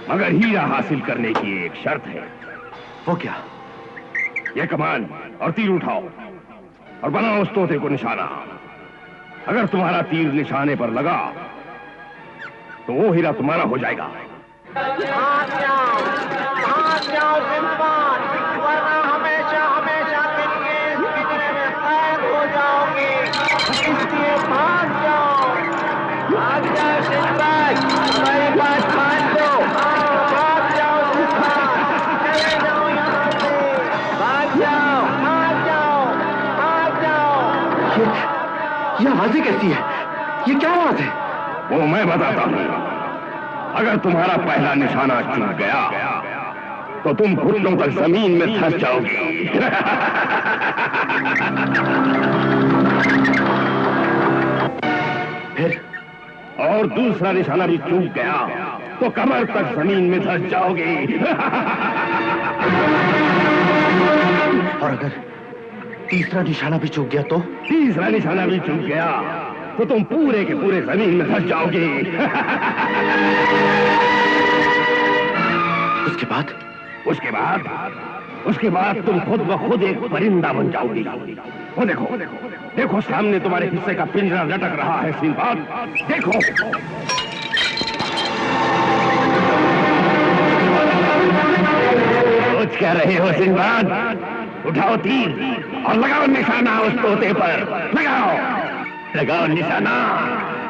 मगर हीरा हासिल करने की एक शर्त है। वो क्या? ये कमान और तीर उठाओ और बनाओ उस तोते को निशाना। अगर तुम्हारा तीर निशाने पर लगा तो वो हीरा तुम्हारा हो जाएगा। वरना हमेशा हमेशा के लिए इस पिंजरे में कैद हो जाओगे। इसलिए भाग जाओ सिंबा, हमारी बात मान लो। भाग जाओ सिंबा, चले जाओ यहाँ से। भाग जाओ, भाग जाओ, भाग जाओ। ये आवाजें कैसी है? ये क्या आवाज है? वो मैं बताता हूँ। अगर तुम्हारा पहला निशाना चूक गया तो तुम घुटनों तक जमीन में धंस जाओगे। फिर? और दूसरा निशाना भी चूक गया तो कमर तक जमीन में धंस जाओगे। और अगर तीसरा निशाना भी चूक गया तो? तीसरा निशाना भी चूक गया तो तुम पूरे के पूरे जमीन में धंस जाओगे। उसके बाद? उसके बाद तुम खुद ब खुद एक परिंदा बन जाओगी। वो देखो देखो, सामने तुम्हारे हिस्से का पिंजरा लटक रहा है सिंबाद। देखो सोच क्या रहे हो सिंबाद? उठाओ तीर और लगाओ निशाना उस तोते पर। लगाओ निशाना,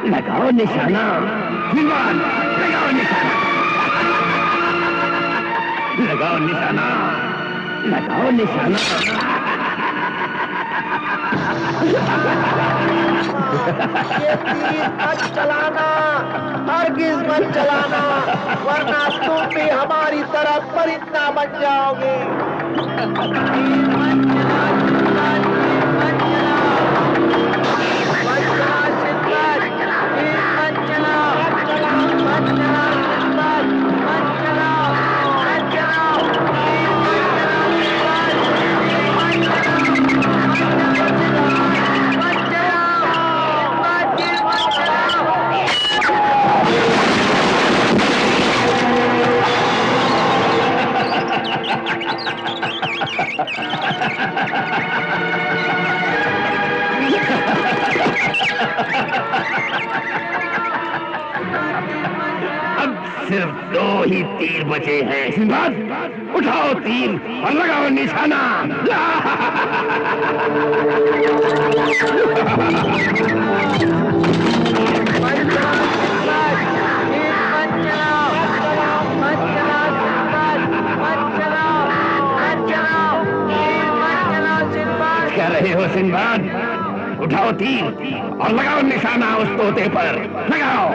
लगाओ निशाना सिंबाद, लगाओ निशाना, लगाओ निशाना, लगाओ निशाना। ये तीर मत चलाना, हरगिज मत चलाना, वरना तुम भी हमारी तरह परिंदा बन जाओगे। अब सिर्फ 2 ही तीर बचे हैं सिंबाद। उठाओ तीर और लगाओ निशाना। क्या रहे हो सिंबाद? उठाओ तीर और लगाओ निशाना उस तोते पर। लगाओ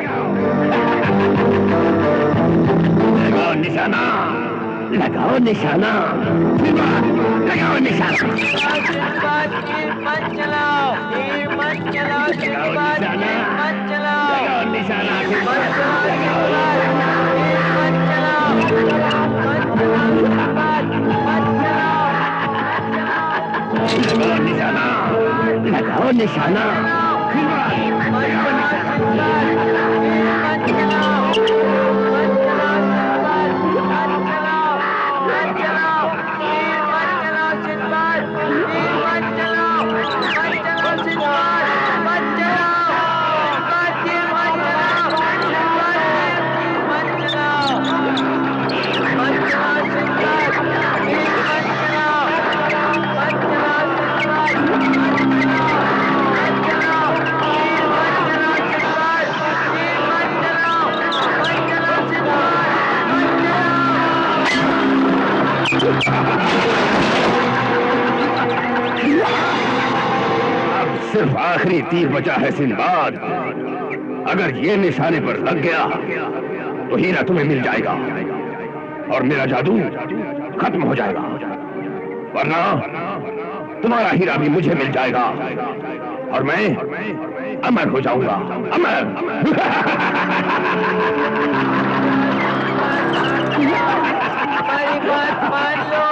निशाना, लगाओ निशाना सिंबाद, लगाओ निशाना। मत चलाओ, मत चलाओ, मत चलाओ, लगाओ निशाना सिंबाद, लगाओ निशाना, लगाओ निशाना, सिर्फ आखिरी तीर बचा है सिंबाद। अगर ये निशाने पर लग गया तो हीरा तुम्हें मिल जाएगा और मेरा जादू खत्म हो जाएगा, वरना तुम्हारा हीरा भी मुझे मिल जाएगा और मैं अमर हो जाऊंगा। अमर। हमारी बात मान लो।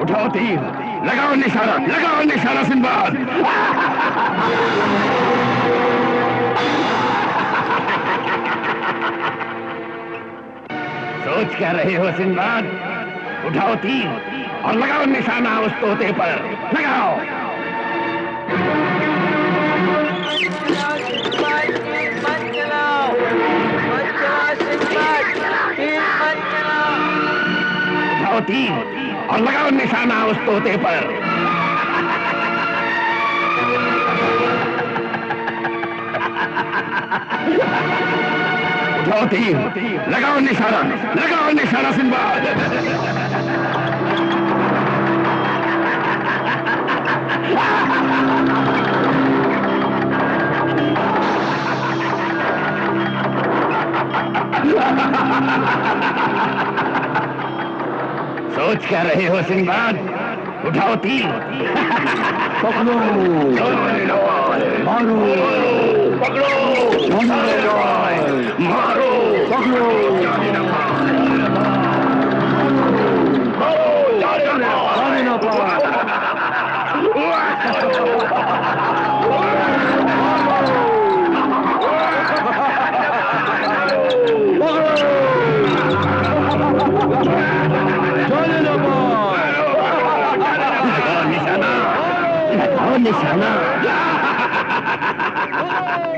उठाओ तीर, लगाओ निशाना सिंबाद। सोच क्या रहे हो सिंबाद? उठाओ तीर और लगाओ निशाना उस तोते पर। लगाओ। उठाओ तीर और लगाओ निशाना उस तोते पर। उठाओ तीर, लगाओ निशाना सिंबाद। सोच क्या रहे हो सिंबाद? उठाओ तीर। पकड़ो, मारो, पकड़ो, मारो, पकड़ो, जाने ना पाए। निशाना।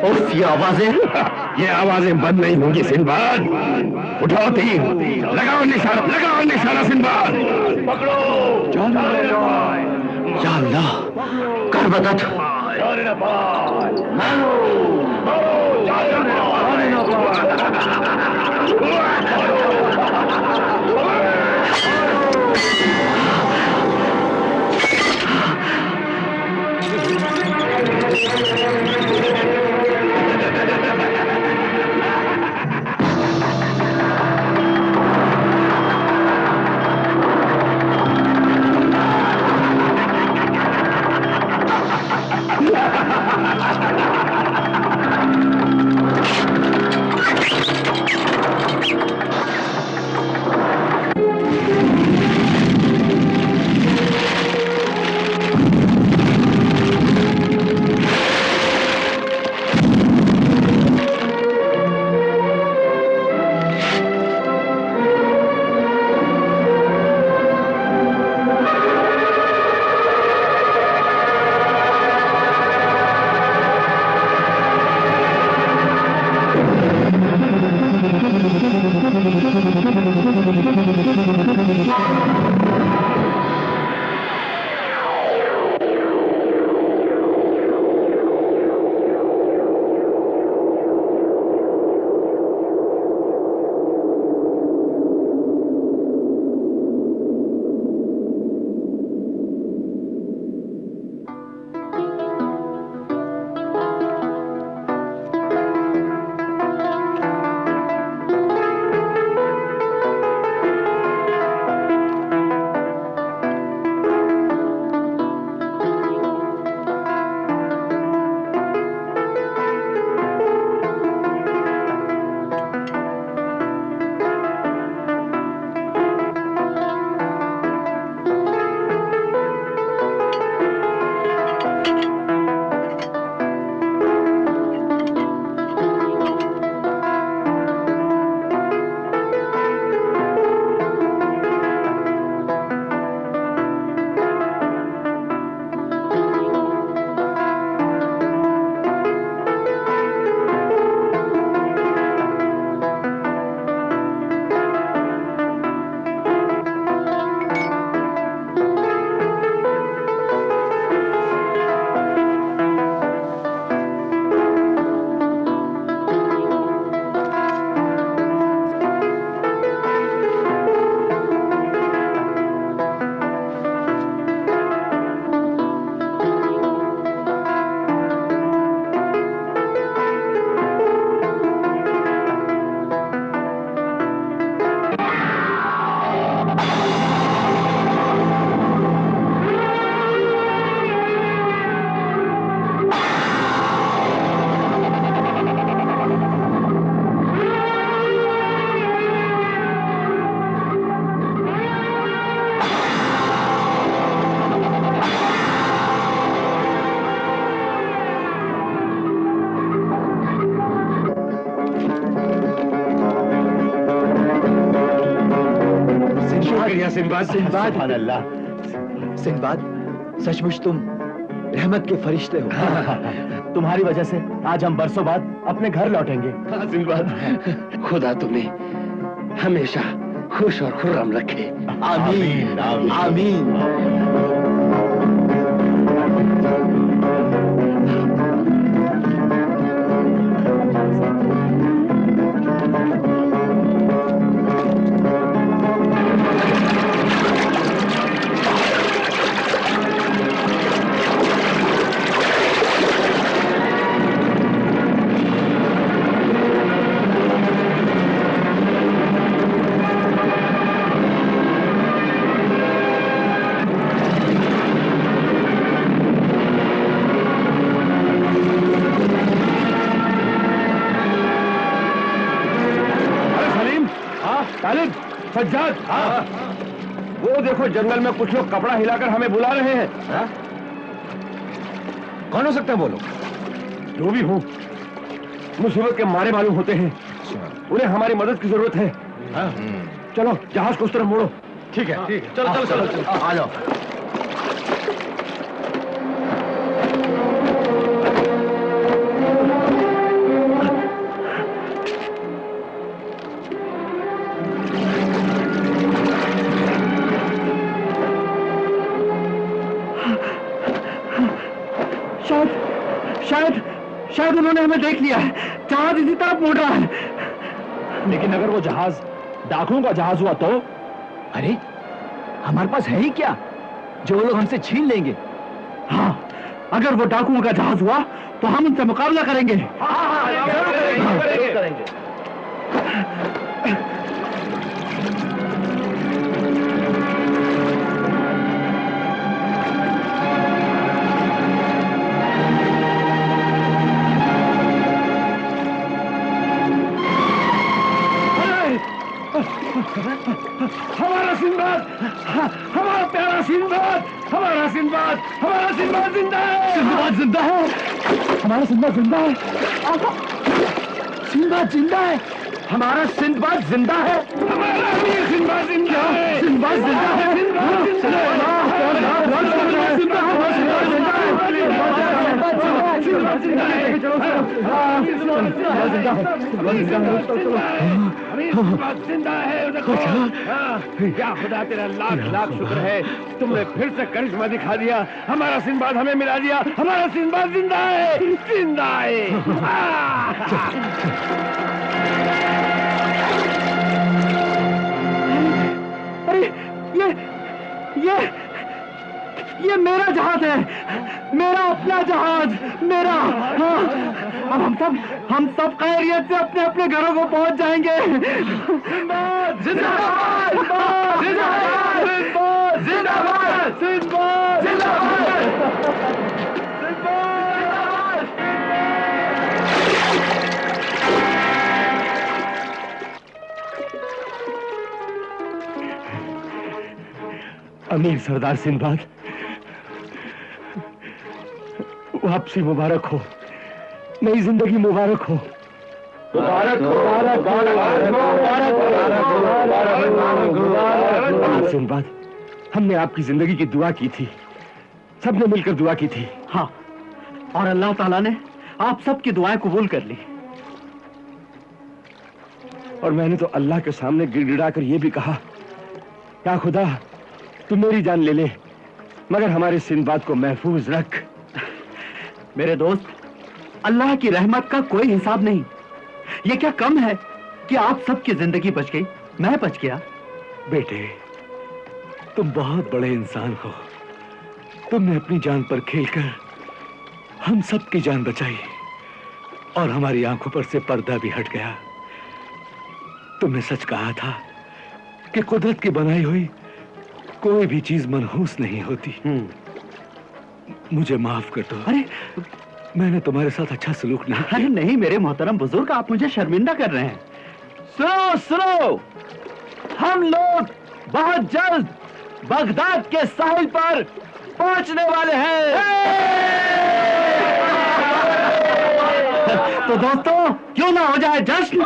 उफ, ये आवाजें बंद नहीं होंगी सिंबाद। उठाओ तीर, लगाओ निशाना सिंबाद। पकड़ो। या अल्लाह, कर मदद। शुक्रिया सिंबाद। सिंबाद। सुभान अल्लाह। सिंबाद, सचमुच तुम रहमत के फरिश्ते हो। तुम्हारी वजह से आज हम बरसों बाद अपने घर लौटेंगे। सिंबाद, खुदा तुम्हें हमेशा खुश और खुर्रम रखे। आमीन आमीन। तालिब, सज्जाद, वो देखो जंगल में कुछ लोग कपड़ा हिलाकर हमें बुला रहे हैं। कौन हो सकता है वो लोग? जो भी हो, मुसीबत के मारे मालूम होते हैं। उन्हें हमारी मदद की जरूरत है। चलो जहाज को उस तरफ मोड़ो। ठीक है, ठीक है। चलो चलो चलो, आ जाओ। शायद उन्होंने हमें देख लिया है। जहाज इसी तरफ मुड़ रहा है। लेकिन अगर वो जहाज डाकुओं का जहाज हुआ तो? अरे हमारे पास है ही क्या जो वो लोग हमसे छीन लेंगे? हाँ, अगर वो डाकुओं का जहाज हुआ तो हम उनसे मुकाबला करेंगे। जरूर करेंगे। हमारा सिंबाद, हमारा प्यारा सिंबाद, हमारा सिंबाद, हमारा सिंबाद जिंदा है। सिंबाद जिंदा है। हमारा सिंबाद जिंदा है। सिंबाद जिंदा है। हमारा सिंबाद जिंदा है। हमारा अमीर सिंबाद जिंदा है। सिंबाद जिंदा है। सिंबाद जिंदा है। क्या खुदा तेरा लाख लाख शुक्र है, तुमने फिर से करिश्मा दिखा दिया। हमारा सिंबाद हमें मिला दिया। हमारा सिंबाद जिंदा है, जिंदा है। अरे ये मेरा जहाज है, मेरा अपना जहाज, मेरा। हाँ, अब हम सब खैरियत से अपने अपने घरों को पहुंच जाएंगे। जिंदाबाद, जिंदाबाद, जिंदाबाद, जिंदाबाद, जिंदाबाद, जिंदाबाद। अमीर सरदार सिंबाद, वापसी मुबारक हो, नई जिंदगी मुबारक हो। मुबारक हो, मुबारक। सिंबाद, हमने आपकी जिंदगी की दुआ की थी, सबने मिलकर दुआ की थी। हाँ, और अल्लाह ताला ने आप सबकी दुआएं कबूल कर ली। और मैंने तो अल्लाह के सामने गिड़गिड़ा कर यह भी कहा, क्या खुदा तू मेरी जान ले ले, मगर हमारे सिंबाद को महफूज रख। मेरे दोस्त, अल्लाह की रहमत का कोई हिसाब नहीं। ये क्या कम है कि आप सबकी जिंदगी बच गई, मैं बच गया। बेटे, तुम बहुत बड़े इंसान हो। तुमने अपनी जान पर खेलकर हम सबकी जान बचाई और हमारी आंखों पर से पर्दा भी हट गया। तुमने सच कहा था कि कुदरत की बनाई हुई कोई भी चीज मनहूस नहीं होती। मुझे माफ कर दो। अरे मैंने तुम्हारे साथ अच्छा सलूक नहीं किया। अरे नहीं मेरे मोहतरम बुजुर्ग, आप मुझे शर्मिंदा कर रहे हैं। सुनो सुनो, हम लोग बहुत जल्द बगदाद के साहिल पर पहुंचने वाले हैं। तो दोस्तों, क्यों ना हो जाए जश्न।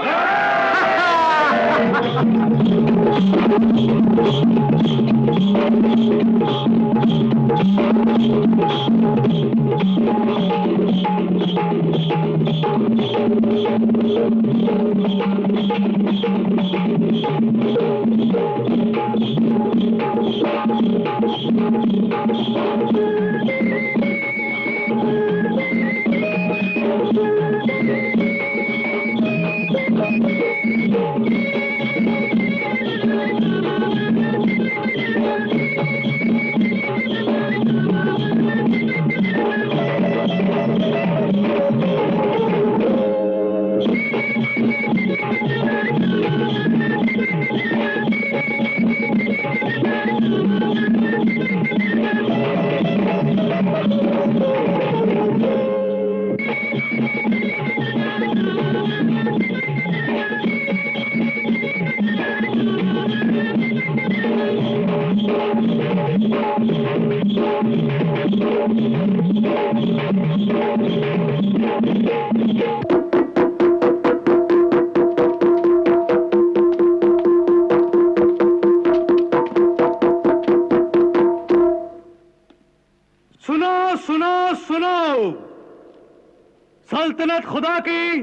सल्तनत खुदा की,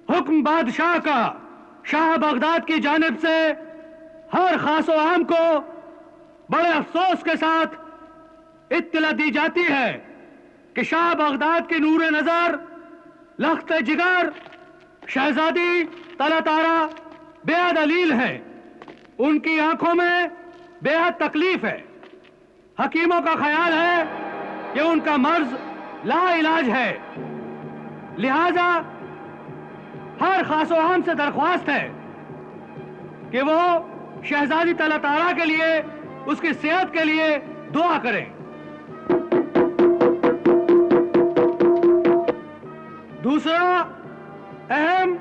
हुक्म बादशाह का, शाह बगदाद की जानिब से हर खास व आम को बड़े अफसोस के साथ इत्तला दी जाती है कि शाह बगदाद की नूर नजर, लख्त जिगर शहजादी तलतारा बेहद अलील है। उनकी आंखों में बेहद तकलीफ है। हकीमों का ख्याल है कि उनका मर्ज लाइलाज है। लिहाजा हर खास व आम से दरख्वास्त है कि वो शहजादी तलतारा के लिए, उसकी सेहत के लिए दुआ करें। दूसरा अहम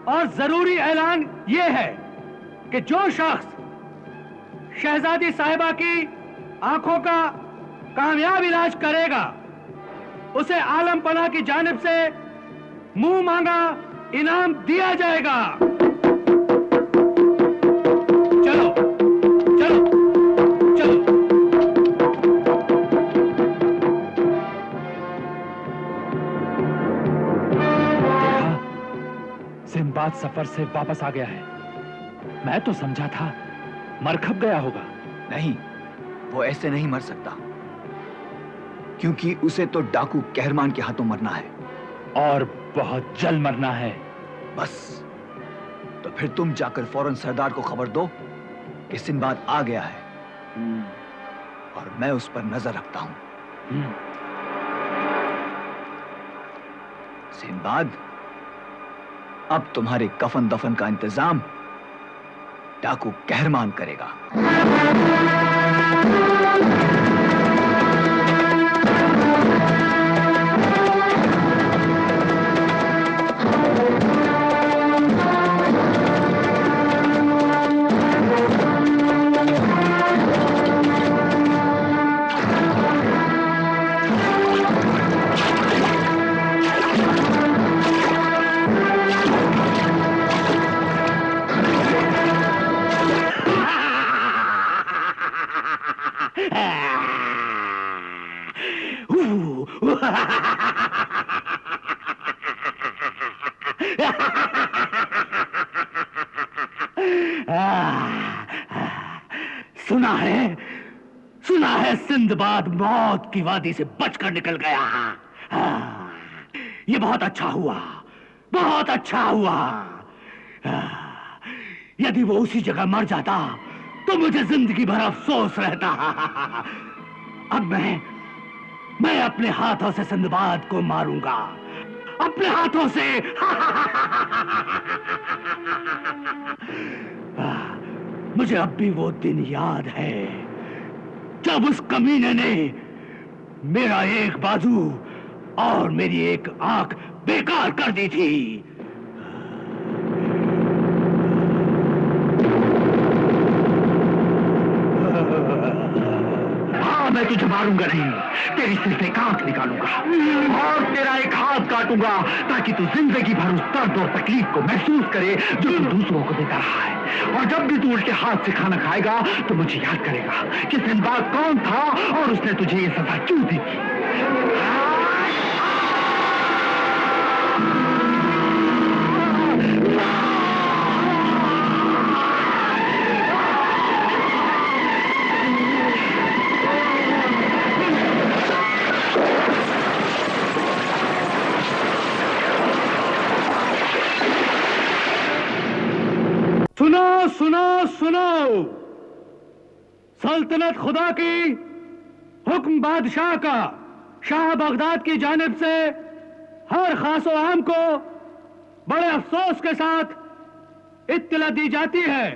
और जरूरी ऐलान यह है कि जो शख्स शहजादी साहिबा की आंखों का कामयाब इलाज करेगा, उसे आलम पनाह की जानिब से मुंह मांगा इनाम दिया जाएगा। चलो चलो चलो। सिंबाद सफर से वापस आ गया है। मैं तो समझा था मर खप गया होगा। नहीं, वो ऐसे नहीं मर सकता, क्योंकि उसे तो डाकू कहरमान के हाथों मरना है, और बहुत जल्द मरना है। बस, तो फिर तुम जाकर फौरन सरदार को खबर दो कि सिंबाद आ गया है, और मैं उस पर नजर रखता हूं। सिंबाद, अब तुम्हारे कफन दफन का इंतजाम डाकू कहरमान करेगा। सुना है सिंदबाद मौत की वादी से बचकर निकल गया। ये बहुत अच्छा हुआ, बहुत अच्छा हुआ। यदि वो उसी जगह मर जाता तो मुझे जिंदगी भर अफसोस रहता। अब मैं अपने हाथों से सिंदबाद को मारूंगा, अपने हाथों से। मुझे अब भी वो दिन याद है जब उस कमीने ने मेरा एक बाजू और मेरी एक आंख बेकार कर दी थी। हाँ, मैं तुझे मारूंगा नहीं, तेरी सिर्फ एक आंख निकालूंगा और तेरा एक हाथ काटूंगा, ताकि तू जिंदगी भर उस दर्द और तकलीफ को महसूस करे जो तू दूसरों को देता रहा है। और जब भी तू उल्टे हाथ से खाना खाएगा तो मुझे याद करेगा कि सिंबाद कौन था और उसने तुझे ये सजा क्यों दी थी। सुनो सुनो सुनो, सल्तनत खुदा की, हुक्म बादशाह का, शाह बगदाद की जानिब से हर खास व आम को बड़े अफसोस के साथ इत्तला दी जाती है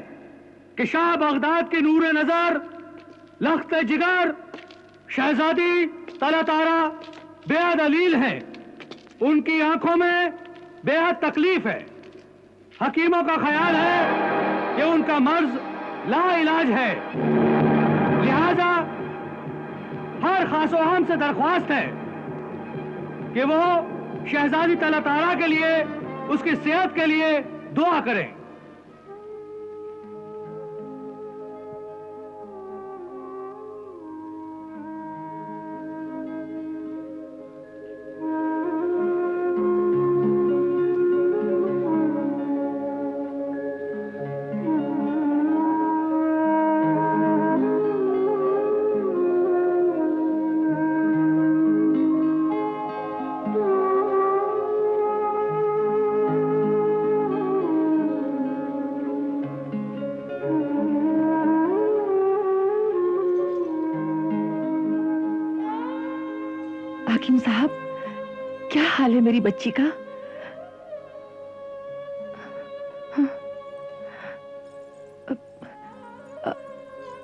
कि शाह बगदाद की नूर नजर, लख्त जिगर शहजादी तलतारा बेहद अलील है। उनकी आंखों में बेहद तकलीफ है। हकीमों का ख्याल है कि उनका मर्ज लाइलाज है। लिहाजा हर खास हम से दरख्वास्त है कि वो शहजादी तलतारा के लिए, उसकी सेहत के लिए दुआ करें। हकीम साहब, क्या हाल है मेरी बच्ची का?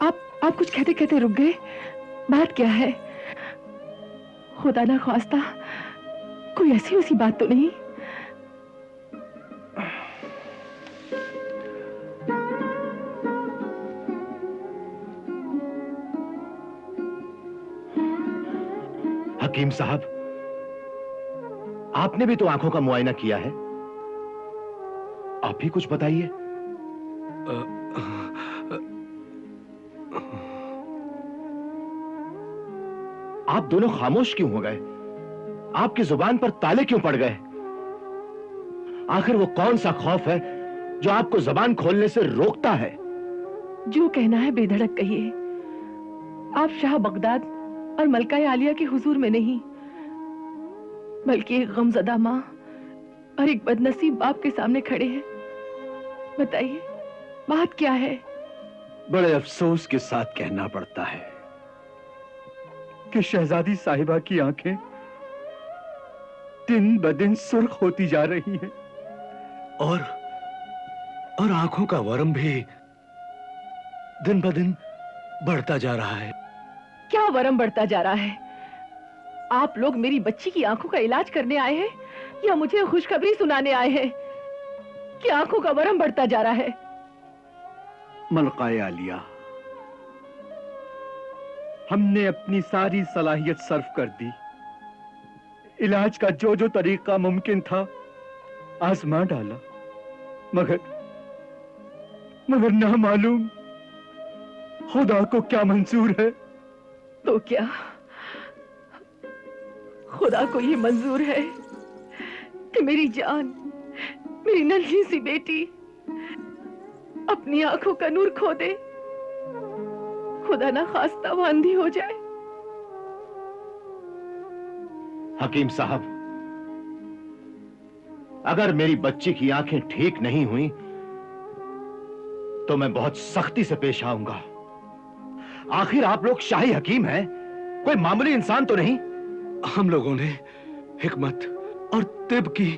आप कुछ कहते कहते रुक गए। बात क्या है? खुदा ना ख्वास्ता कोई ऐसी वैसी बात तो नहीं? हकीम साहब, आपने भी तो आंखों का मुआयना किया है, आप ही कुछ बताइए। आप दोनों खामोश क्यों हो गए? आपकी जुबान पर ताले क्यों पड़ गए? आखिर वो कौन सा खौफ है जो आपको जुबान खोलने से रोकता है? जो कहना है बेधड़क कहिए। आप शाह बगदाद और मलका आलिया के हुजूर में नहीं, बल्कि एक गमज़दा माँ और एक बदनसीब बाप के सामने खड़े हैं। बताइए, बात क्या है? बड़े अफसोस के साथ कहना पड़ता है कि शहजादी साहिबा की आंखें दिन ब दिन सुर्ख होती जा रही हैं और आंखों का वरम भी दिन ब दिन बढ़ता जा रहा है। क्या वरम बढ़ता जा रहा है? आप लोग मेरी बच्ची की आंखों का इलाज करने आए हैं या मुझे खुशखबरी सुनाने आए हैं कि आंखों का वरम बढ़ता जा रहा है? मलकाए आलिया, हमने अपनी सारी सलाहियत सर्फ कर दी। इलाज का जो जो तरीका मुमकिन था आजमा डाला, मगर ना मालूम खुदा को क्या मंजूर है। तो क्या खुदा को ये मंजूर है कि मेरी जान, मेरी नन्ही सी बेटी अपनी आंखों का नूर खो दे? खुदा ना खास्ता वो अंधी हो जाए। हकीम साहब, अगर मेरी बच्ची की आंखें ठीक नहीं हुई तो मैं बहुत सख्ती से पेश आऊंगा। आखिर आप लोग शाही हकीम हैं, कोई मामूली इंसान तो नहीं। हम लोगों ने हिकमत और तिब की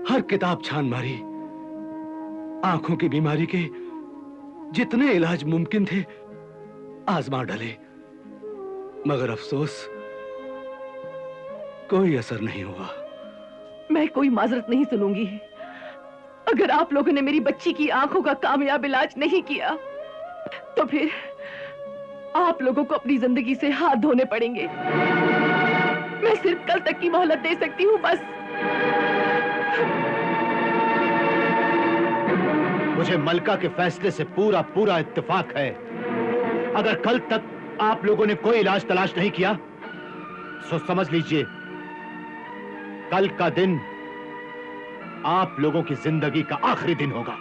हर किताब छान मारी, आंखों की बीमारी के जितने इलाज मुमकिन थे आजमा डाले, मगर अफसोस कोई असर नहीं हुआ। मैं कोई माजरत नहीं सुनूंगी। अगर आप लोगों ने मेरी बच्ची की आंखों का कामयाब इलाज नहीं किया तो फिर आप लोगों को अपनी जिंदगी से हाथ धोने पड़ेंगे। मैं सिर्फ कल तक की मोहलत दे सकती हूँ, बस। मुझे मलका के फैसले से पूरा पूरा इत्तेफाक है। अगर कल तक आप लोगों ने कोई इलाज तलाश नहीं किया तो समझ लीजिए कल का दिन आप लोगों की जिंदगी का आखिरी दिन होगा।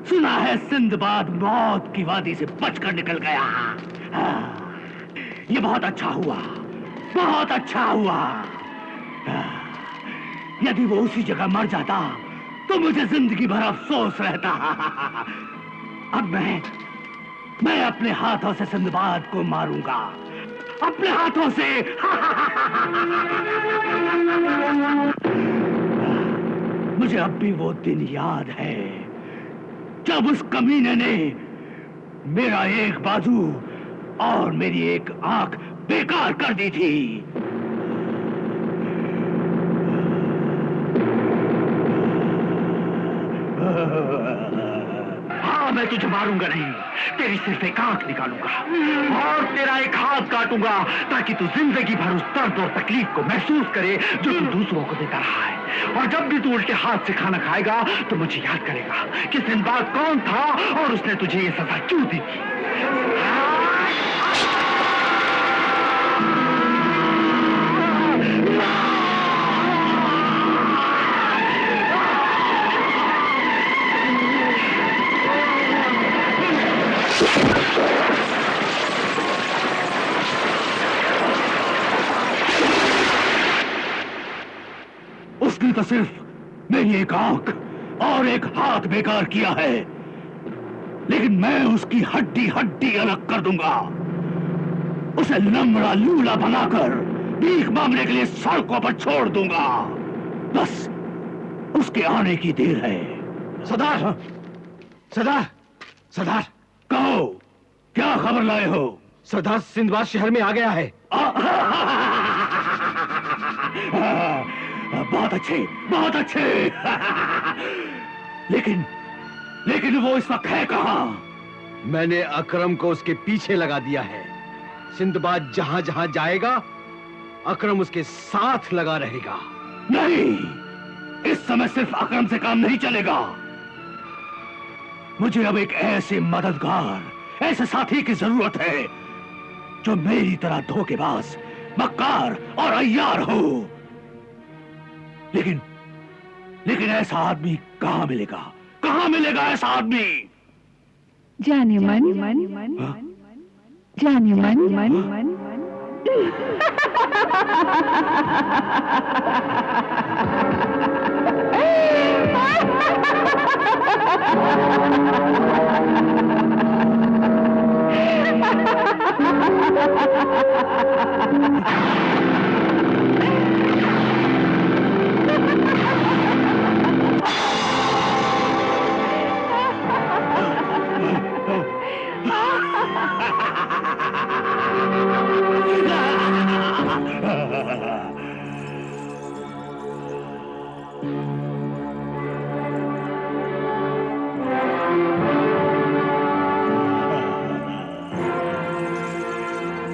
सुना है सिंदबाद मौत की वादी से बचकर निकल गया। ये बहुत अच्छा हुआ, बहुत अच्छा हुआ। यदि वो उसी जगह मर जाता तो मुझे जिंदगी भर अफसोस रहता। अब मैं अपने हाथों से सिंदबाद को मारूंगा, अपने हाथों से। मुझे अब भी वो दिन याद है जब उस कमीने ने मेरा एक बाजू और मेरी एक आंख बेकार कर दी थी। हाँ, मैं तुझे मारूंगा नहीं, तेरी सिर्फ एक आंख निकालूंगा और तेरा एक हाथ काटूंगा ताकि तू जिंदगी भर उस दर्द और तकलीफ को महसूस करे जो तू दूसरों को देता रहा है। और जब भी तू उल्टे हाथ से खाना खाएगा तो मुझे याद करेगा कि सिंदबाद कौन था और उसने तुझे ये सजा क्यों दी थी। उसने तो सिर्फ मेरी एक आंख और एक हाथ बेकार किया है, लेकिन मैं उसकी हड्डी हड्डी अलग कर दूंगा। उसे लंगड़ा लूला बनाकर भीख मांगने के लिए सड़कों पर छोड़ दूंगा। बस उसके आने की देर है। सरदार, सरदार, सरदार, कहो, क्या खबर लाए हो? सरदार सिंदबाद शहर में आ गया है। बहुत अच्छे, बहुत अच्छे। लेकिन वो इस वक्त है कहां? मैंने अकरम को उसके पीछे लगा दिया है। सिंदबाद जहां जहां जाएगा अकरम उसके साथ लगा रहेगा। नहीं, इस समय सिर्फ अकरम से काम नहीं चलेगा। मुझे अब एक ऐसे मददगार, ऐसे साथी की जरूरत है जो मेरी तरह धोखेबाज, मक्कार और अय्यार हो। लेकिन ऐसा आदमी कहां मिलेगा? कहां मिलेगा ऐसा आदमी? जाने मन, जाने मन।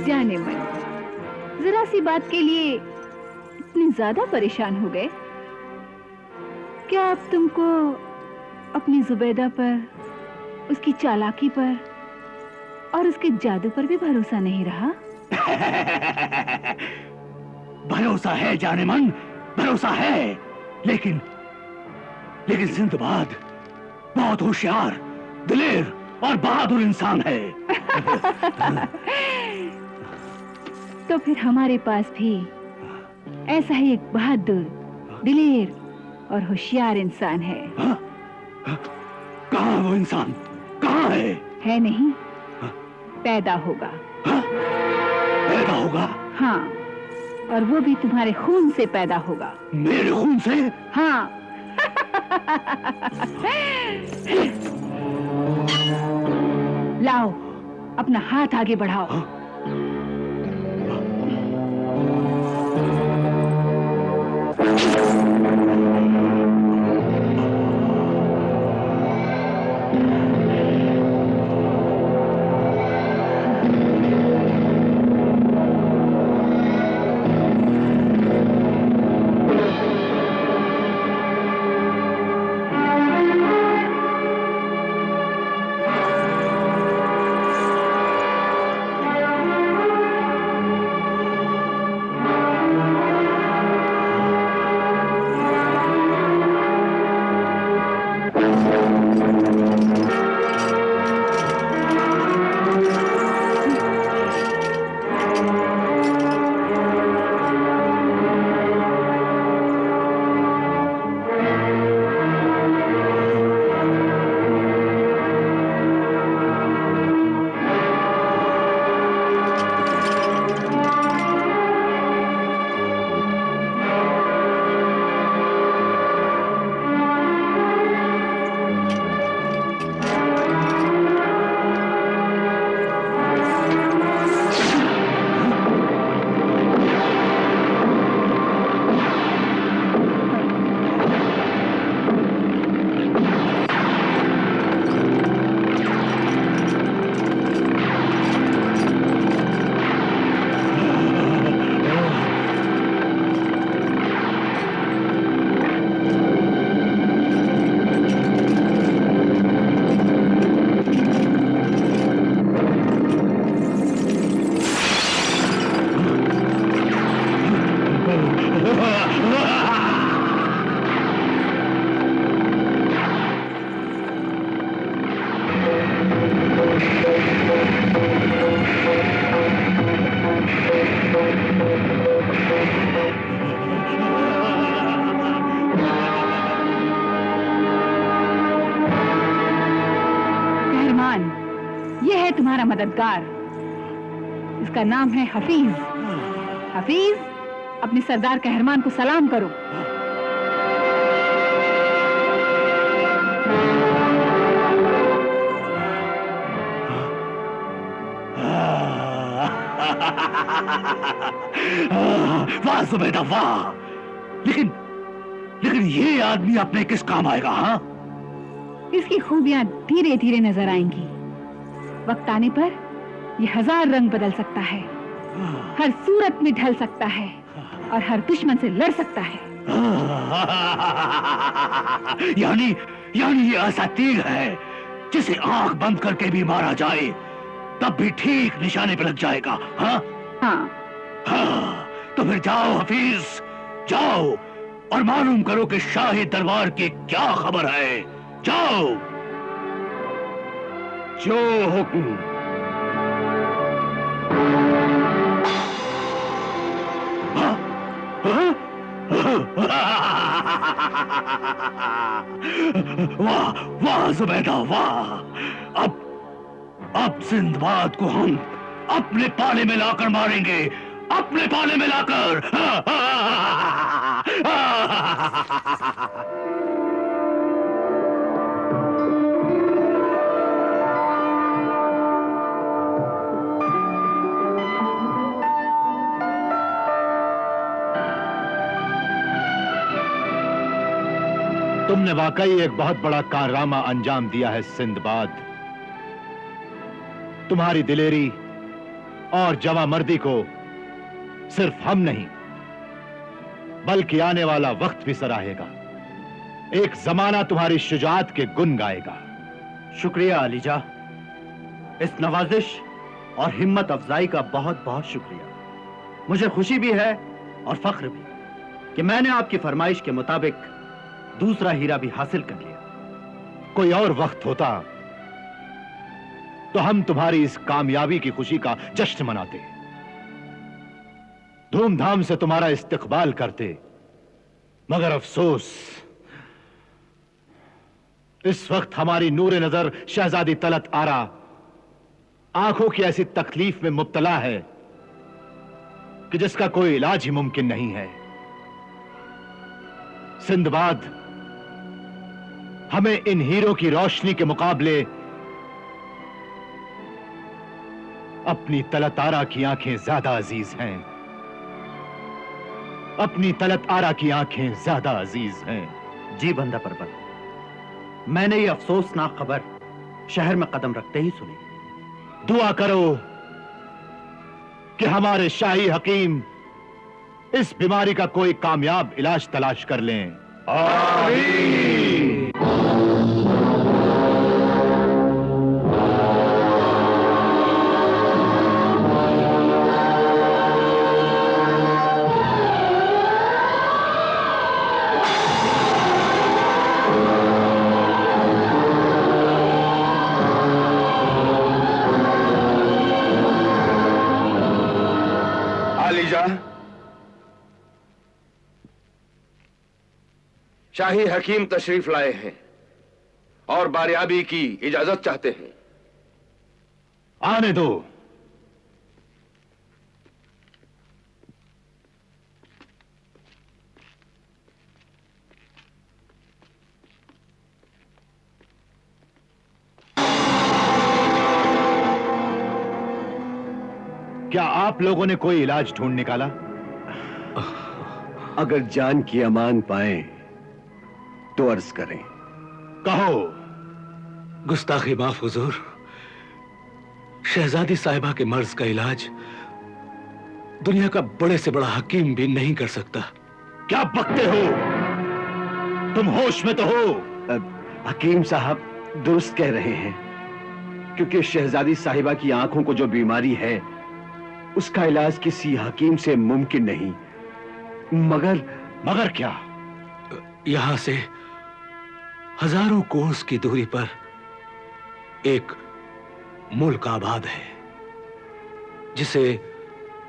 जाने मन, जरा सी बात के लिए इतने ज्यादा परेशान हो गए? क्या अब तुमको अपनी जुबैदा पर, उसकी चालाकी पर और उसके जादू पर भी भरोसा नहीं रहा? भरोसा है जाने मन, भरोसा है, लेकिन सिंदबाद बहुत होशियार, दिलेर और बहादुर इंसान है। तो फिर हमारे पास भी ऐसा ही एक बहादुर, दिलेर और होशियार इंसान है। कहाँ वो इंसान? कहाँ है? है नहीं, पैदा होगा। हाँ? पैदा होगा? हाँ, और वो भी तुम्हारे खून से पैदा होगा। मेरे खून से? हाँ। लाओ, अपना हाथ आगे बढ़ाओ। हाँ? ये है तुम्हारा मददगार, इसका नाम है हफीज। हफीज, अपने सरदार कहरमान को सलाम करो। वाह जुबैदा वाह, लेकिन ये आदमी अपने किस काम आएगा? हाँ, इसकी खूबियां धीरे धीरे नजर आएंगी। वक्त आने पर ये 1000 रंग बदल सकता है, हर सूरत में ढल सकता है और हर दुश्मन से लड़ सकता है। यानी ये ऐसा तीर है जिसे आंख बंद करके भी मारा जाए तब भी ठीक निशाने पे लग जाएगा। हाँ हाँ, हाँ, तो फिर जाओ हफीज, जाओ और मालूम करो कि शाही दरबार की क्या खबर है। जाओ। जो हुक्म। वाह वाह जुबैदा वाह, अब सिंदबाद को हम अपने पाले में लाकर मारेंगे, अपने पाले में लाकर। तुमने वाकई एक बहुत बड़ा कारनामा अंजाम दिया है सिंदबाद। तुम्हारी दिलेरी और जवामर्दी को सिर्फ हम नहीं बल्कि आने वाला वक्त भी सराहेगा। एक जमाना तुम्हारी शुजाअत के गुन गाएगा। शुक्रिया अलीजा, इस नवाजिश और हिम्मत अफजाई का बहुत बहुत शुक्रिया। मुझे खुशी भी है और फख्र भी कि मैंने आपकी फरमाइश के मुताबिक दूसरा हीरा भी हासिल कर लिया। कोई और वक्त होता तो हम तुम्हारी इस कामयाबी की खुशी का जश्न मनाते, धूमधाम से तुम्हारा इस्तकबाल करते, मगर अफसोस इस वक्त हमारी नूरे नजर शहजादी तलत आरा आंखों की ऐसी तकलीफ में मुब्तला है कि जिसका कोई इलाज ही मुमकिन नहीं है। सिंदबाद हमें इन हीरो की रोशनी के मुकाबले अपनी तलत आरा की आंखें ज्यादा अजीज हैं। अपनी तलत आरा की आंखें ज्यादा अजीज हैं। जी बंदा परवर, मैंने ये अफसोसनाक खबर शहर में कदम रखते ही सुनी। दुआ करो कि हमारे शाही हकीम इस बीमारी का कोई कामयाब इलाज तलाश कर लें। आमीन। शाही हकीम तशरीफ लाए हैं और बारियाबी की इजाजत चाहते हैं। आने दो। क्या आप लोगों ने कोई इलाज ढूंढ निकाला? अगर जान की अमान पाएं तो अर्ज करें। कहो। गुस्ताखी माफ हुजूर, शहजादी साहिबा के मर्ज का इलाज दुनिया का बड़े से बड़ा हकीम भी नहीं कर सकता। क्या बकते हो? तुम होश में तो हो? हकीम साहब दुरुस्त कह रहे हैं, क्योंकि शहजादी साहिबा की आंखों को जो बीमारी है उसका इलाज किसी हकीम से मुमकिन नहीं। मगर क्या? यहां से हजारों कोस की दूरी पर एक मुल्क आबाद है जिसे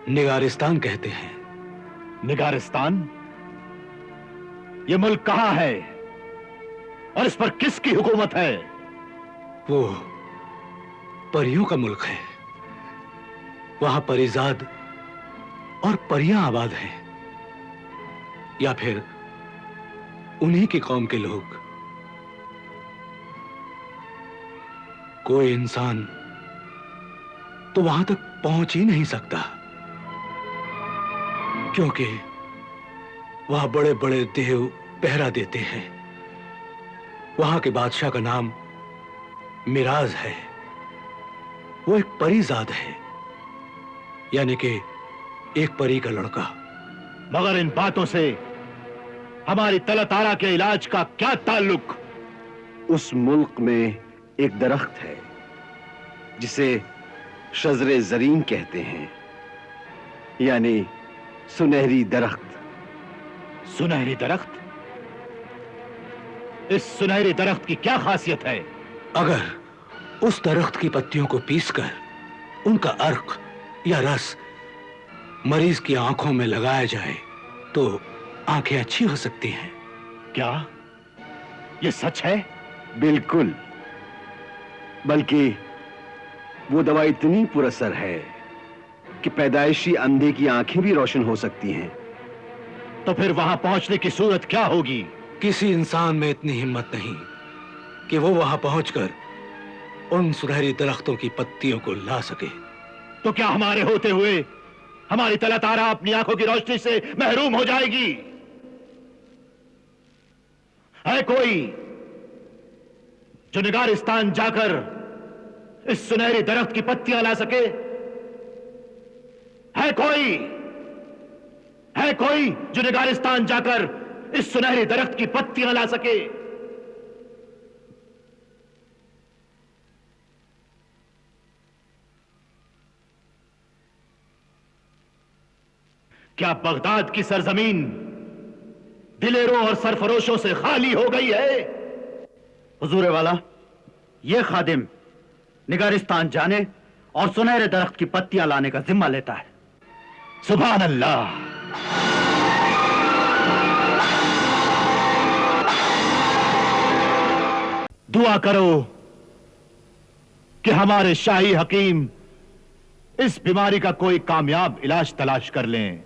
निगारिस्तान कहते हैं। निगारिस्तान? ये मुल्क कहां है और इस पर किसकी हुकूमत है? वो परियों का मुल्क है। वहां परिजाद और परियां आबाद हैं, या फिर उन्हीं की कौम के लोग। कोई इंसान तो वहां तक पहुंच ही नहीं सकता, क्योंकि वहां बड़े बड़े देव पहरा देते हैं। वहां के बादशाह का नाम मिराज है। वो एक परिजाद है, यानी कि एक परी का लड़का। मगर इन बातों से हमारी तलत आरा के इलाज का क्या ताल्लुक? उस मुल्क में एक दरख्त है जिसे शजरे जरीन कहते हैं, यानी सुनहरी दरख्त। सुनहरी दरख्त? इस सुनहरी दरख्त की क्या खासियत है? अगर उस दरख्त की पत्तियों को पीसकर उनका अर्क या रस मरीज की आंखों में लगाया जाए तो आंखें अच्छी हो सकती हैं। क्या यह सच है? बिल्कुल, बल्कि वो दवा इतनी पुरअसर है कि पैदाइशी अंधे की आंखें भी रोशन हो सकती हैं। तो फिर वहां पहुंचने की सूरत क्या होगी? किसी इंसान में इतनी हिम्मत नहीं कि वो वहां पहुंचकर उन सुनहरी दरख्तों की पत्तियों को ला सके। तो क्या हमारे होते हुए हमारी तलत आरा अपनी आंखों की रोशनी से महरूम हो जाएगी? है कोई जो निगारिस्तान जाकर इस सुनहरी दरख्त की पत्तियां ला सके? है कोई जो निगारिस्तान जाकर इस सुनहरी दरख्त की पत्तियां ला सके? क्या बगदाद की सरजमीन दिलेरों और सरफरोशों से खाली हो गई है? हुजूर वाला, यह खादिम निगारिस्तान जाने और सुनहरे दरख्त की पत्तियां लाने का जिम्मा लेता है। सुभान अल्लाह। दुआ करो कि हमारे शाही हकीम इस बीमारी का कोई कामयाब इलाज तलाश कर लें।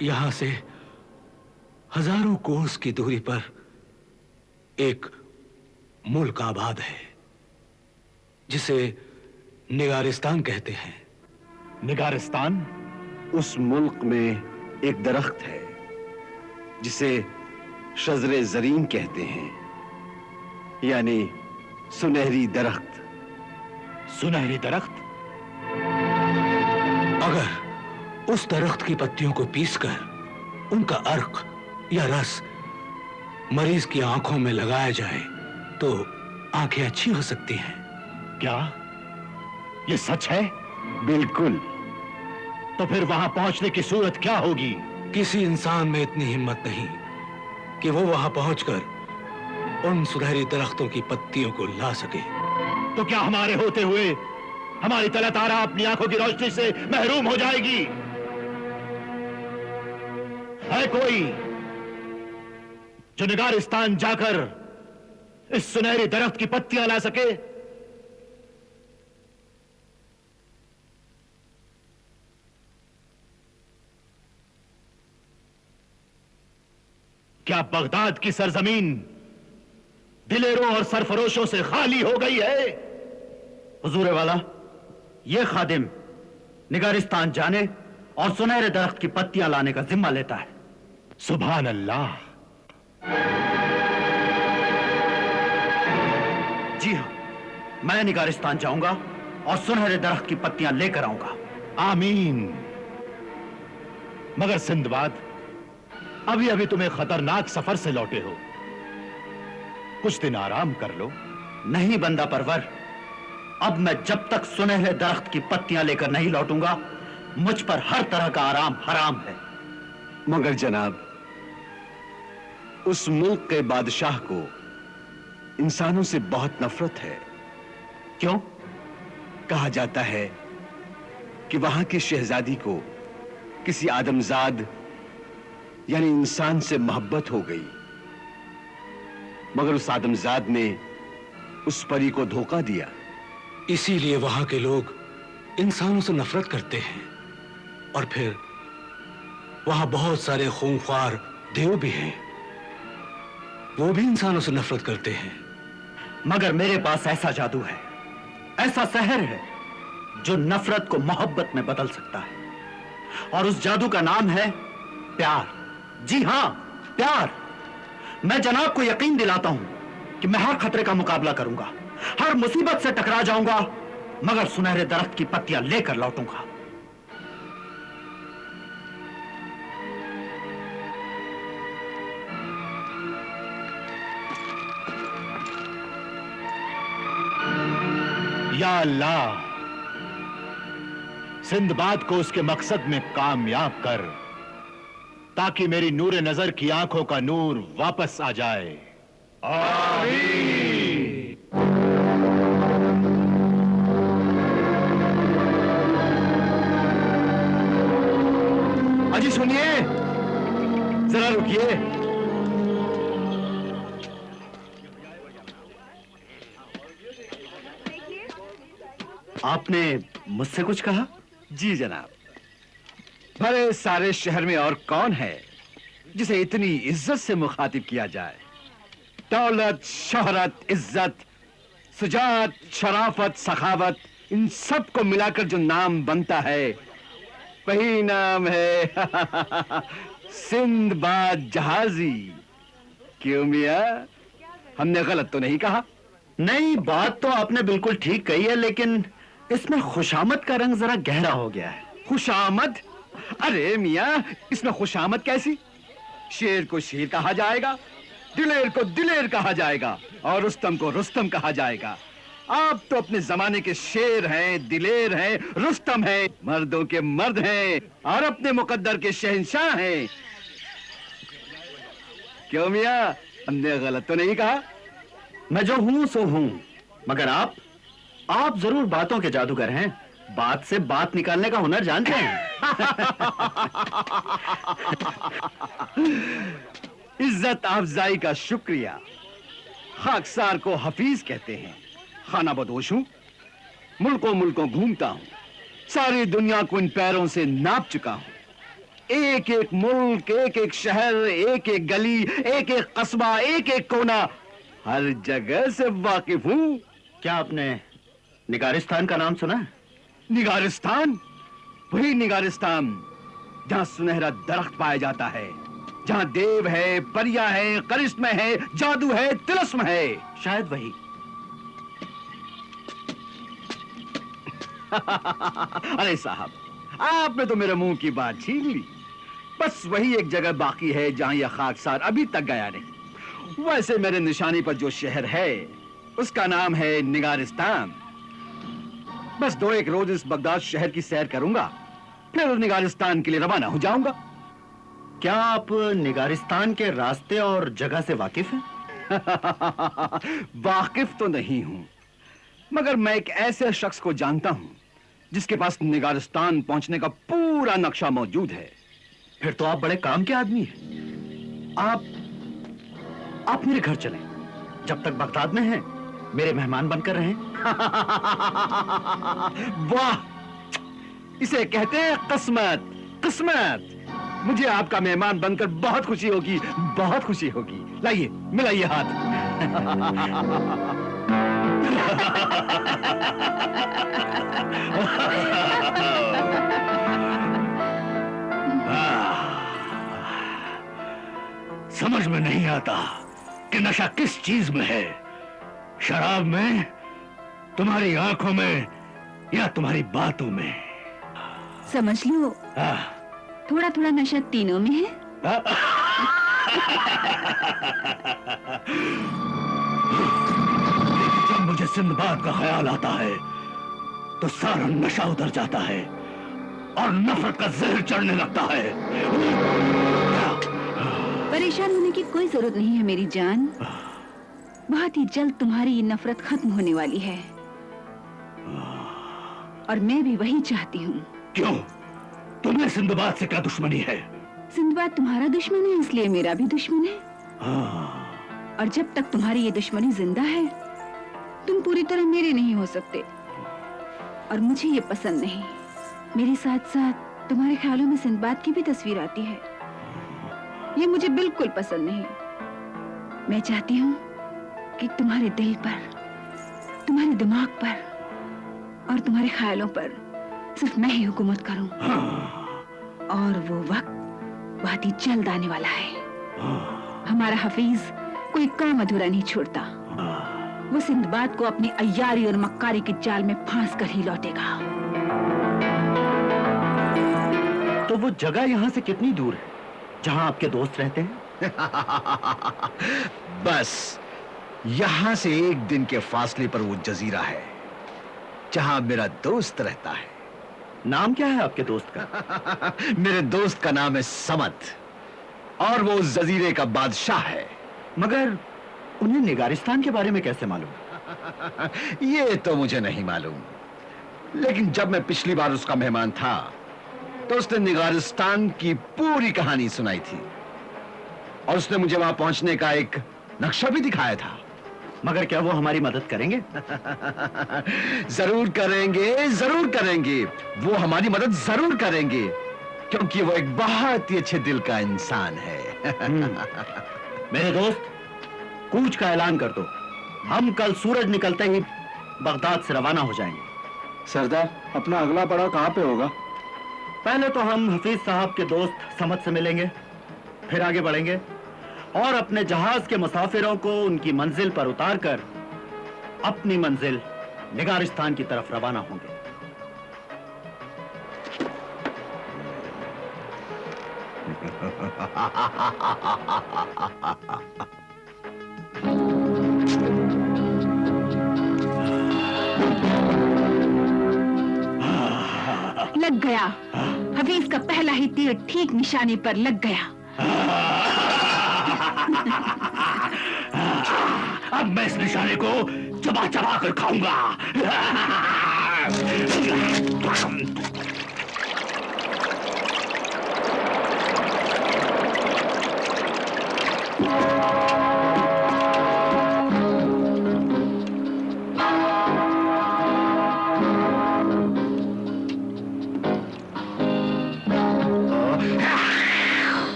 यहां से हजारों कोस की दूरी पर एक मुल्क आबाद है जिसे निगारिस्तान कहते हैं। निगारिस्तान? उस मुल्क में एक दरख्त है जिसे शजरे जरीन कहते हैं, यानी सुनहरी दरख्त। सुनहरी दरख्त? अगर उस दरख्त की पत्तियों को पीसकर उनका अर्क या रस मरीज की आंखों में लगाया जाए तो आंखें अच्छी हो सकती हैं। क्या ये सच है? बिल्कुल। तो फिर वहां पहुंचने की सूरत क्या होगी? किसी इंसान में इतनी हिम्मत नहीं कि वो वहां पहुंचकर उन सुनहरी दरख्तों की पत्तियों को ला सके। तो क्या हमारे होते हुए हमारी तलतारा अपनी आंखों की रोशनी से महरूम हो जाएगी? है कोई जो निगारिस्तान जाकर इस सुनहरी दरख्त की पत्तियां ला सके? क्या बगदाद की सरजमीन दिलेरों और सरफरोशों से खाली हो गई है? हुजूर वाला, यह खादिम निगारिस्तान जाने और सुनहरे दरख्त की पत्तियां लाने का जिम्मा लेता है। सुभान अल्लाह। जी हां, मैं निगारिस्तान जाऊंगा और सुनहरे दरख्त की पत्तियां लेकर आऊंगा। आमीन। मगर सिंदबाद, अभी अभी तुम्हें खतरनाक सफर से लौटे हो, कुछ दिन आराम कर लो। नहीं बंदा परवर, अब मैं जब तक सुनहरे दरख्त की पत्तियां लेकर नहीं लौटूंगा, मुझ पर हर तरह का आराम हराम है। मगर जनाब, उस मुल्क के बादशाह को इंसानों से बहुत नफरत है। क्यों? कहा जाता है कि वहां की शहजादी को किसी आदमजाद यानी इंसान से मोहब्बत हो गई, मगर उस आदमजाद ने उस परी को धोखा दिया। इसीलिए वहां के लोग इंसानों से नफरत करते हैं। और फिर वहां बहुत सारे खूंखार देव भी हैं, वो भी इंसानों से नफरत करते हैं। मगर मेरे पास ऐसा जादू है, ऐसा सहर है जो नफरत को मोहब्बत में बदल सकता है। और उस जादू का नाम है प्यार। जी हां, प्यार। मैं जनाब को यकीन दिलाता हूं कि मैं हर खतरे का मुकाबला करूंगा, हर मुसीबत से टकरा जाऊंगा, मगर सुनहरे दरख्त की पत्तियां लेकर लौटूंगा। या अल्लाह, सिंदबाद को उसके मकसद में कामयाब कर, ताकि मेरी नूरे नजर की आंखों का नूर वापस आ जाए। आमीन। अजी सुनिए, जरा रुकिए। आपने मुझसे कुछ कहा? जी जनाब, बड़े सारे शहर में और कौन है जिसे इतनी इज्जत से मुखातिब किया जाए। दौलत, शोहरत, इज्जत, सुजात, शराफत, सखावत, इन सब को मिलाकर जो नाम बनता है वही नाम है सिंदबाद जहाजी। क्यों मियां, हमने गलत तो नहीं कहा? नहीं, बात तो आपने बिल्कुल ठीक कही है, लेकिन इसमें खुशामद का रंग जरा गहरा हो गया है। खुशामद? अरे मियां, इसमें खुशामद कैसी? शेर को शेर कहा जाएगा, दिलेर को दिलेर कहा जाएगा और रुस्तम को रुस्तम कहा जाएगा। आप तो अपने जमाने के शेर हैं, दिलेर हैं, रुस्तम हैं, मर्दों के मर्द हैं और अपने मुकद्दर के शहंशाह हैं। क्यों मियां, हमने गलत तो नहीं कहा? मैं जो हूं सो हूं, मगर आप जरूर बातों के जादूगर हैं। बात से बात निकालने का हुनर जानते हैं। इज्जत अफजाई का शुक्रिया। खाकसार को हफीज कहते हैं। खाना बदोश हूं, मुल्कों मुल्कों घूमता हूं, सारी दुनिया को इन पैरों से नाप चुका हूं। एक एक मुल्क, एक एक शहर, एक एक गली, एक एक कस्बा, एक एक कोना, हर जगह से वाकिफ हूं। क्या आपने निगारिस्तान का नाम सुना है? निगारिस्तान? वही निगारिस्तान जहां सुनहरा दरख्त पाया जाता है, जहां देव है, परियां है, करिश्मे है, जादू है, तिलस्म है। शायद वही। अरे साहब, आपने तो मेरे मुंह की बात छीन ली। बस वही एक जगह बाकी है जहां यह खाकसार अभी तक गया नहीं। वैसे मेरे निशानी पर जो शहर है उसका नाम है निगारिस्तान। बस 2-1 रोज इस बगदाद शहर की सैर करूंगा, फिर निगारिस्तान के लिए रवाना हो जाऊंगा। क्या आप निगारिस्तान के रास्ते और जगह से वाकिफ हैं? वाकिफ तो नहीं हूं, मगर मैं एक ऐसे शख्स को जानता हूं जिसके पास निगारिस्तान पहुंचने का पूरा नक्शा मौजूद है। फिर तो आप बड़े काम के आदमी हैं। आप मेरे घर चलें। जब तक बगदाद में हैं, मेरे मेहमान बनकर रहें। वाह, इसे कहते हैं किस्मत। किस्मत। मुझे आपका मेहमान बनकर बहुत खुशी होगी, बहुत खुशी होगी। लाइए, मिलाइए हाथ। समझ में नहीं आता कि नशा किस चीज में है, शराब में, तुम्हारी आंखों में, या तुम्हारी बातों में। समझ लो, थोड़ा थोड़ा नशा तीनों में है। जब मुझे सिंदबाद का ख्याल आता है तो सारा नशा उतर जाता है और नफरत का जहर चढ़ने लगता है। परेशान होने की कोई जरूरत नहीं है मेरी जान। बहुत ही जल्द तुम्हारी ये नफरत खत्म होने वाली है, और मैं भी वही चाहती हूँ। क्यों? तुम्हें सिंदबाद से क्या दुश्मनी है? सिंदबाद तुम्हारा दुश्मन है, इसलिए मेरा भी दुश्मन है। और जब तक तुम्हारी ये दुश्मनी जिंदा है, तुम पूरी तरह मेरे नहीं हो सकते, और मुझे ये पसंद नहीं। मेरे साथ साथ तुम्हारे ख्यालों में सिंदबाद की भी तस्वीर आती है, ये मुझे बिल्कुल पसंद नहीं। मैं चाहती हूँ कि तुम्हारे दिल पर, तुम्हारे दिमाग पर और तुम्हारे ख्यालों पर सिर्फ मैं ही हुकूमत करूं। और वो वक्त बहुत ही जल्द आने वाला है। हमारा हफीज कोई काम अधूरा नहीं छोड़ता। वो सिंदबाद को अपनी अय्यारी और मक्कारी के जाल में फांस कर ही लौटेगा। तो वो जगह यहाँ से कितनी दूर है जहाँ आपके दोस्त रहते हैं? बस यहां से 1 दिन के फासले पर वो जजीरा है जहां मेरा दोस्त रहता है। नाम क्या है आपके दोस्त का? मेरे दोस्त का नाम है समद, और वो उस जजीरे का बादशाह है। मगर उन्हें निगारिस्तान के बारे में कैसे मालूम? ये तो मुझे नहीं मालूम, लेकिन जब मैं पिछली बार उसका मेहमान था तो उसने निगारिस्तान की पूरी कहानी सुनाई थी, और उसने मुझे वहां पहुंचने का एक नक्शा भी दिखाया था। मगर क्या वो हमारी मदद करेंगे? जरूर करेंगे, जरूर करेंगे। वो हमारी मदद जरूर करेंगे, क्योंकि वो एक बहुत ही अच्छे दिल का इंसान है। मेरे दोस्त, कूच का ऐलान कर दो। हम कल सूरज निकलते ही बगदाद से रवाना हो जाएंगे। सरदार, अपना अगला पड़ाव कहाँ पे होगा? पहले तो हम हफीज साहब के दोस्त समद से मिलेंगे, फिर आगे बढ़ेंगे और अपने जहाज के मुसाफिरों को उनकी मंजिल पर उतारकर अपनी मंजिल निगारिस्तान की तरफ रवाना होंगे। लग गया। हफीज का पहला ही तीर ठीक निशाने पर लग गया। अब मैं इस निशाने को चबा चबा कर खाऊंगा।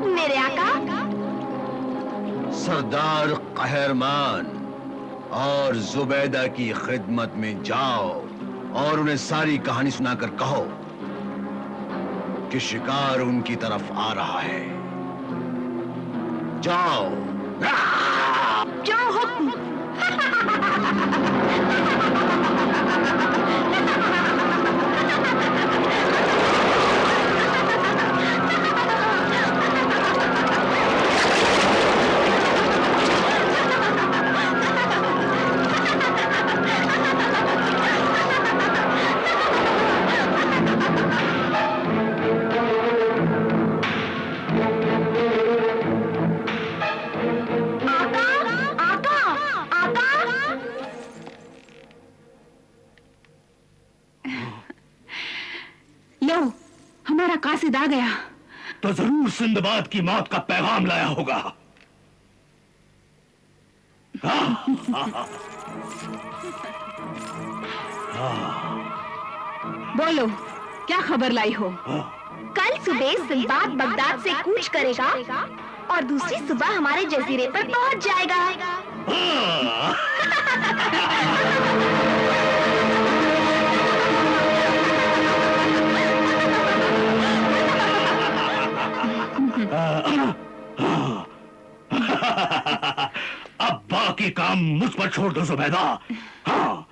मेरे आका। सरदार कहरमान और जुबैदा की खिदमत में जाओ और उन्हें सारी कहानी सुनाकर कहो कि शिकार उनकी तरफ आ रहा है। जाओ। जो हुक्म। लो, हमारा कासिद आ गया। तो जरूर सिंदबाद की मौत का पैगाम लाया होगा। बोलो, क्या खबर लाई हो? कल सुबह सिंबाद बगदाद से कूच करेगा और दूसरी सुबह हमारे जजीरे पर पहुंच जाएगा। अब बाकी काम मुझ पर छोड़ दो जुबैदा। हाँ,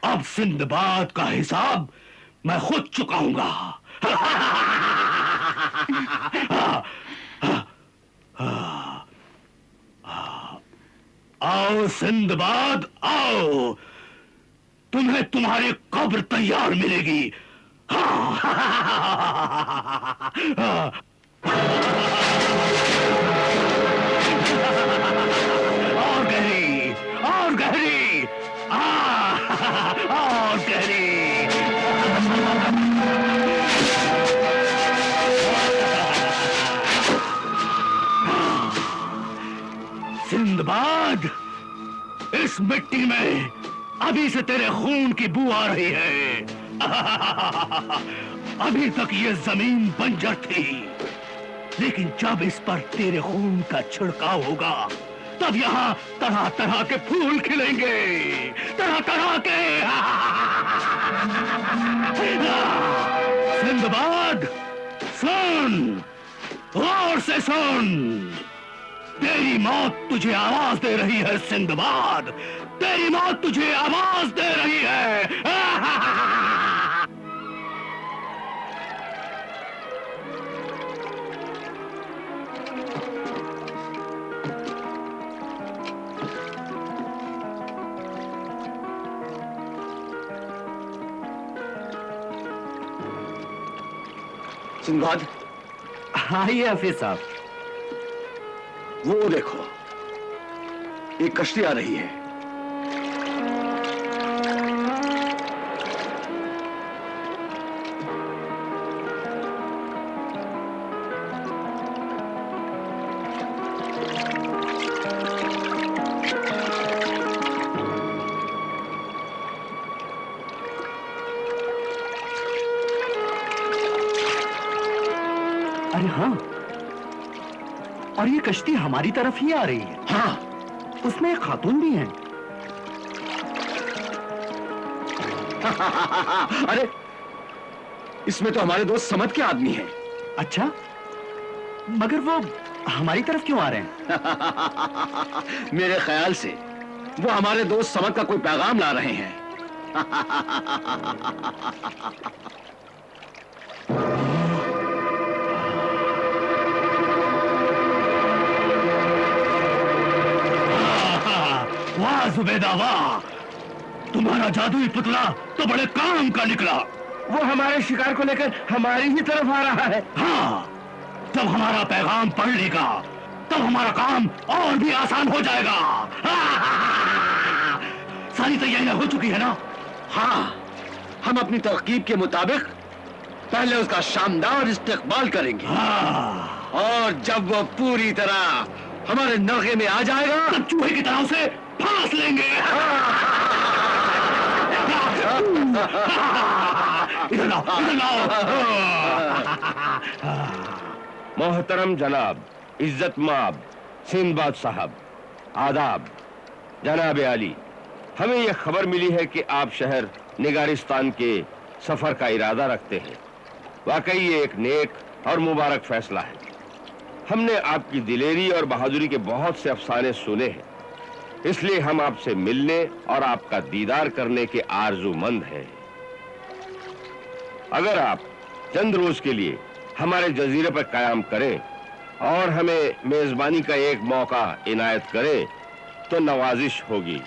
अब सिंदबाद का हिसाब मैं खुद चुकाऊंगा। आओ सिंदबाद आओ, तुम्हें तुम्हारी कब्र तैयार मिलेगी। और गहरी, और गहरी, और गहरी। सिंदबाद, इस मिट्टी में अभी से तेरे खून की बू आ रही है। अभी तक ये जमीन बंजर थी, लेकिन जब इस पर तेरे खून का छिड़काव होगा तब यहाँ तरह तरह के फूल खिलेंगे, तरह तरह के। सिंदबाद सुन, गौर से सुन, तेरी मौत तुझे आवाज दे रही है। सिंदबाद, तेरी मौत तुझे आवाज दे रही है। सिंदबाद, आइए हफीज साहब। वो देखो, एक कश्ती आ रही है। अरे हाँ, और ये कश्ती हमारी तरफ ही आ रही है। हाँ, उसमें एक खातून भी है। अरे, इसमें तो हमारे दोस्त समद के आदमी हैं। अच्छा, मगर वो हमारी तरफ क्यों आ रहे हैं? मेरे ख्याल से वो हमारे दोस्त समद का कोई पैगाम ला रहे हैं। जुबैदा वाह, तुम्हारा जादुई पुतला तो बड़े काम का निकला। वो हमारे शिकार को लेकर हमारी ही तरफ आ रहा है। हाँ, जब हमारा पैगाम पढ़ लेगा तब हमारा काम और भी आसान हो जाएगा। सारी तैयारियां हो चुकी है ना? हाँ, हम अपनी तरकीब के मुताबिक पहले उसका शानदार इस्तेकबाल करेंगे। हाँ। और जब वो पूरी तरह हमारे नरगे में आ जाएगा तब चूहे की तरह उसे फांस लेंगे। इधर लाओ, इधर लाओ। मोहतरम जनाब, इज्जत माब, सिंदबाद साहब, आदाब। जनाब आली, हमें यह खबर मिली है कि आप शहर निगारिस्तान के सफर का इरादा रखते हैं। वाकई ये एक नेक और मुबारक फैसला है। हमने आपकी दिलेरी और बहादुरी के बहुत से अफसाने सुने हैं, इसलिए हम आपसे मिलने और आपका दीदार करने के आरजूमंद हैं। अगर आप चंद रोज के लिए हमारे जजीरे पर कायम करें और हमें मेजबानी का एक मौका इनायत करें तो नवाजिश होगी।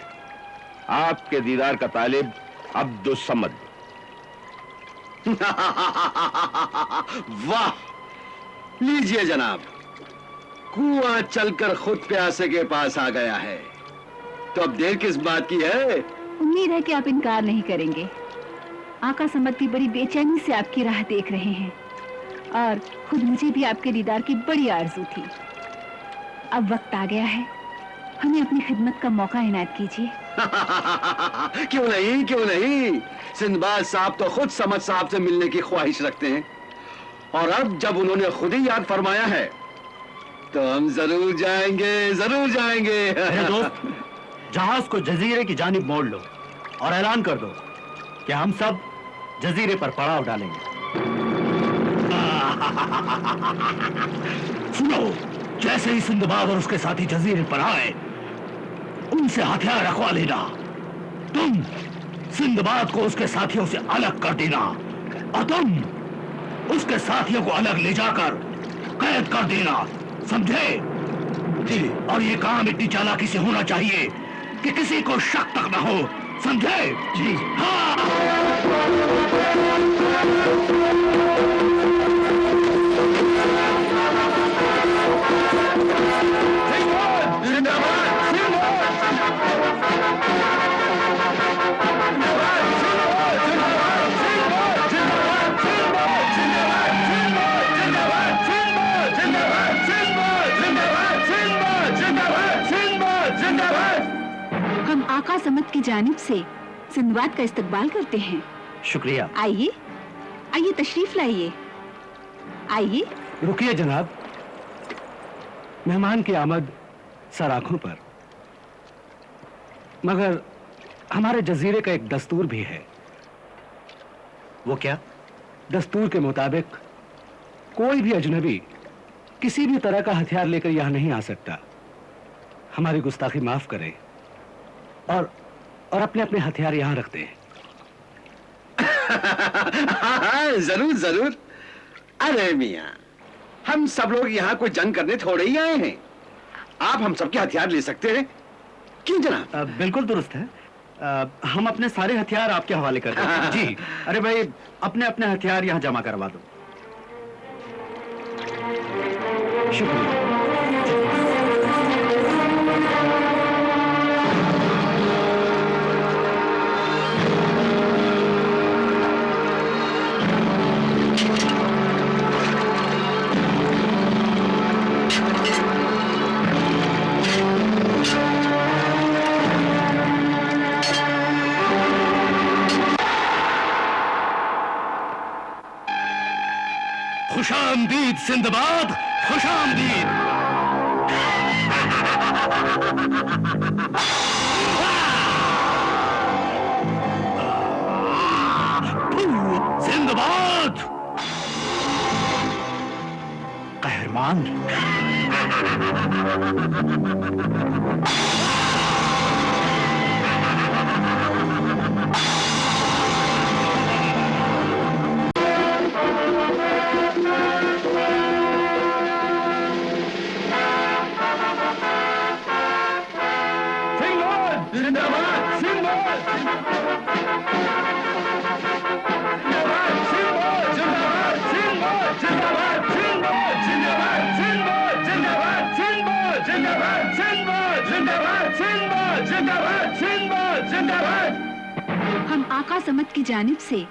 आपके दीदार का तालिब अब्दुस समद। वाह, लीजिए जनाब, कुआं चलकर खुद प्यासे के पास आ गया है, तो अब देर किस बात की है? उम्मीद है कि आप इनकार नहीं करेंगे। आका समद बड़ी बेचैनी से आपकी राह देख रहे हैं और खुद मुझे भी आपके दीदार की बड़ी आरज़ू थी। अब वक्त आ गया है, हमें अपनी खिदमत का मौका इनायत कीजिए। क्यों नहीं, क्यों नहीं। सिंदबाद साहब तो खुद समद साहब से मिलने की ख्वाहिश रखते हैं, और अब जब उन्होंने खुद ही याद फरमाया है तो हम जरूर जाएंगे, जरूर जाएंगे। मेरे दोस्त, जहाज को जजीरे की जानिब मोड़ लो और ऐलान कर दो कि हम सब जजीरे पर पड़ाव डालेंगे। सुनो, जैसे ही सिंदबाद और उसके साथी जजीरे पर आए उनसे हथियार रखवा लेना। तुम सिंदबाद को उसके साथियों से अलग कर देना और तुम उसके साथियों को अलग ले जाकर कैद कर देना, समझे? जी। और ये काम इतनी चालाकी से होना चाहिए कि किसी को शक तक न हो, समझे? जी। हाँ। हम आका समद की जानिब से सिंदबाद का इस्तकबाल करते हैं। शुक्रिया। आइए, आइए, तशरीफ लाइए, आइए। रुकिए जनाब, मेहमान की आमद सर आंखों पर, मगर हमारे जजीरे का एक दस्तूर भी है। वो क्या? दस्तूर के मुताबिक कोई भी अजनबी किसी भी तरह का हथियार लेकर यहां नहीं आ सकता। हमारी गुस्ताखी माफ करें और अपने अपने हथियार यहां रखते हैं। जरूर जरूर। अरे मियां, हम सब लोग यहाँ कोई जंग करने थोड़े ही आए हैं। आप हम सबके हथियार ले सकते हैं, क्यों जनाब? बिल्कुल दुरुस्त है। हम अपने सारे हथियार आपके हवाले कर देते हैं। जी। अरे भाई, अपने अपने हथियार यहाँ जमा करवा दो। शुक्रिया। खुशामदीद सिंदबाद, खुशामदीद। सिंदबाद कहरमान। जिंदाबाद हम आका समद की जानिब से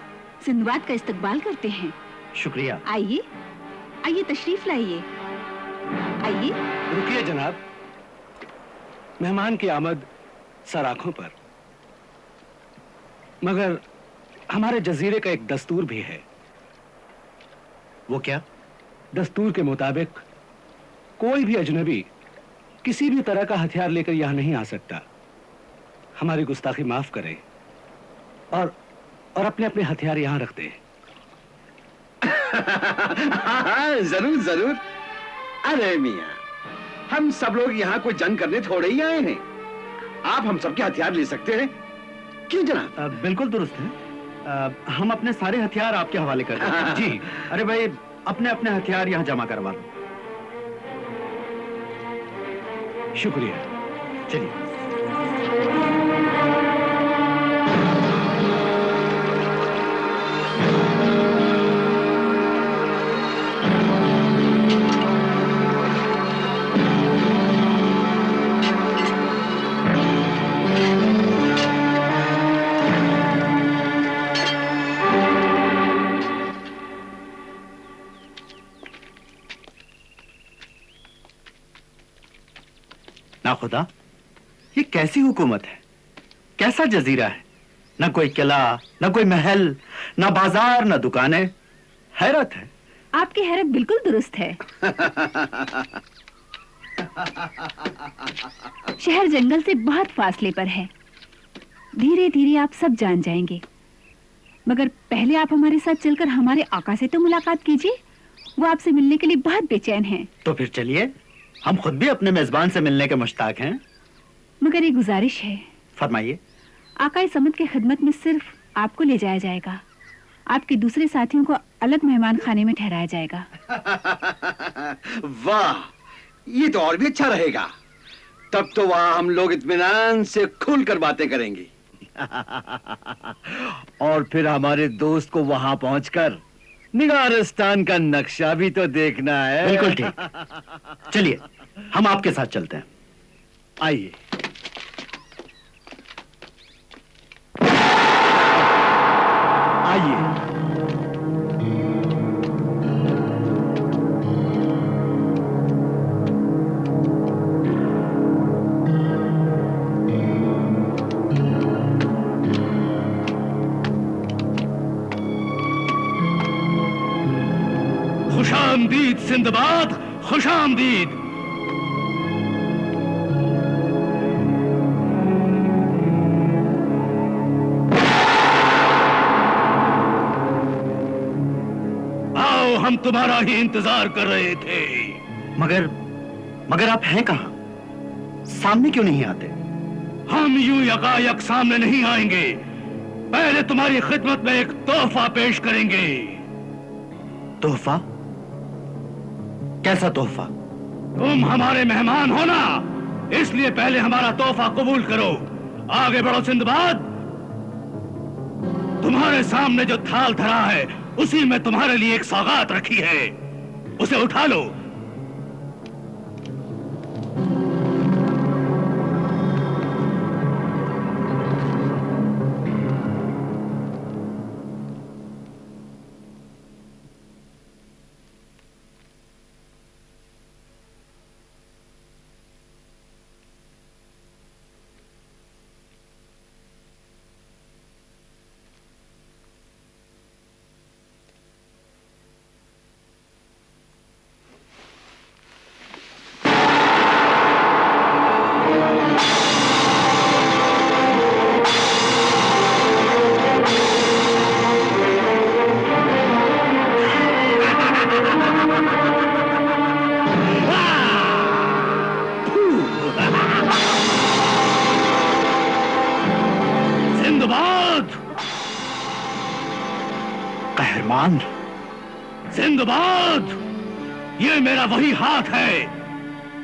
सिंधबाद का इस्तकबाल करते हैं। शुक्रिया। आइए आइए, तशरीफ लाइए, आइए। रुकिए जनाब, मेहमान की आमद सराखों पर, मगर हमारे जजीरे का एक दस्तूर भी है। वो क्या? दस्तूर के मुताबिक कोई भी अजनबी किसी भी तरह का हथियार लेकर यहां नहीं आ सकता। हमारी गुस्ताखी माफ करें और अपने अपने हथियार यहां रख दें। जरूर जरूर। अरे मियां, हम सब लोग यहाँ कोई जंग करने थोड़े ही आए हैं। आप हम सबके हथियार ले सकते हैं। क्यों जनाब? बिल्कुल दुरुस्त है। हम अपने सारे हथियार आपके हवाले कर देते हैं। जी। अरे भाई, अपने अपने हथियार यहाँ जमा करवा लो। शुक्रिया। चलिए। ना खुदा, ये कैसी हुकूमत है? कैसा जजीरा है? ना कोई किला, ना कोई महल, ना बाजार, ना दुकानें। हैरत है। आपकी हैरत बिल्कुल दुरुस्त है। शहर जंगल से बहुत फासले पर है। धीरे धीरे आप सब जान जाएंगे, मगर पहले आप हमारे साथ चलकर हमारे आका से तो मुलाकात कीजिए। वो आपसे मिलने के लिए बहुत बेचैन हैं। तो फिर चलिए, हम खुद भी अपने मेजबान से मिलने के मुश्ताक हैं। मगर एक गुजारिश है। फरमाइए। आका समद की खिदमत में सिर्फ आपको ले जाया जाएगा। आपके दूसरे साथियों को अलग मेहमान खाने में ठहराया जाएगा। वाह, ये तो और भी अच्छा रहेगा। तब तो वहाँ हम लोग इत्मीनान से खुलकर बातें करेंगे। और फिर हमारे दोस्त को वहां पहुंचकर निगारिस्तान का नक्शा भी तो देखना है। बिल्कुल ठीक। चलिए, हम आपके साथ चलते हैं। आइए। आइए। खुशामदीद सिंदबाद, खुशामदीद। आओ, हम तुम्हारा ही इंतजार कर रहे थे। मगर आप हैं कहाँ? सामने क्यों नहीं आते? हम यूं यकायक सामने नहीं आएंगे। पहले तुम्हारी खिदमत में एक तोहफा पेश करेंगे। तोहफा? कैसा तोहफा? तुम हमारे मेहमान हो ना, इसलिए पहले हमारा तोहफा कबूल करो। आगे बढ़ो सिंदबाद। तुम्हारे सामने जो थाल धरा है, उसी में तुम्हारे लिए एक सौगात रखी है। उसे उठा लो। कहरमान, सिंदबाद, ये मेरा वही हाथ है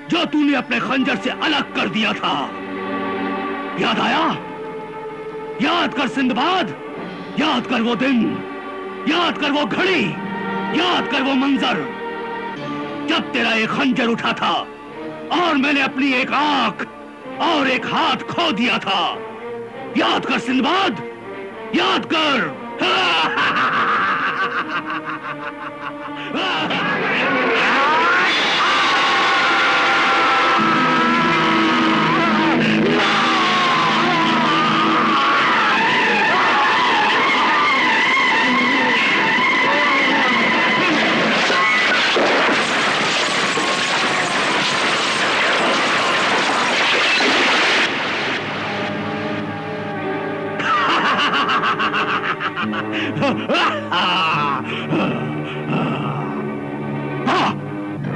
जो तूने अपने खंजर से अलग कर दिया था। याद आया? याद कर सिंदबाद, याद कर वो दिन, याद कर वो घड़ी, याद कर वो मंजर जब तेरा एक खंजर उठा था और मैंने अपनी एक आंख और एक हाथ खो दिया था। याद कर सिंदबाद, याद कर।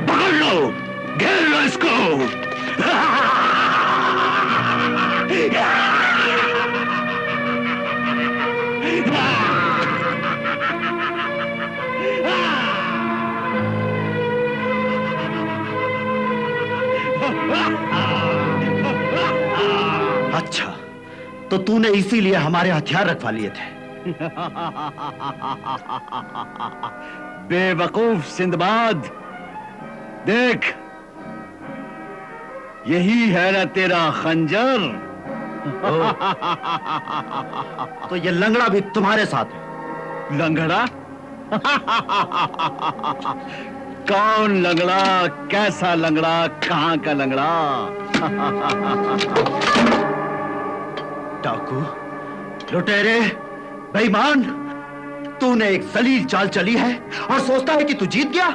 पकड़ लो, घेर लो इसको। अच्छा, तो तूने इसीलिए हमारे हथियार रखवा लिए थे। बेवकूफ सिंदबाद, देख यही है ना तेरा खंजर। तो ये लंगड़ा भी तुम्हारे साथ है? लंगड़ा? कौन लंगड़ा, कैसा लंगड़ा, कहां का लंगड़ा? डाकू, लुटेरे, बेईमान, तूने एक जलील चाल चली है और सोचता है कि तू जीत गया।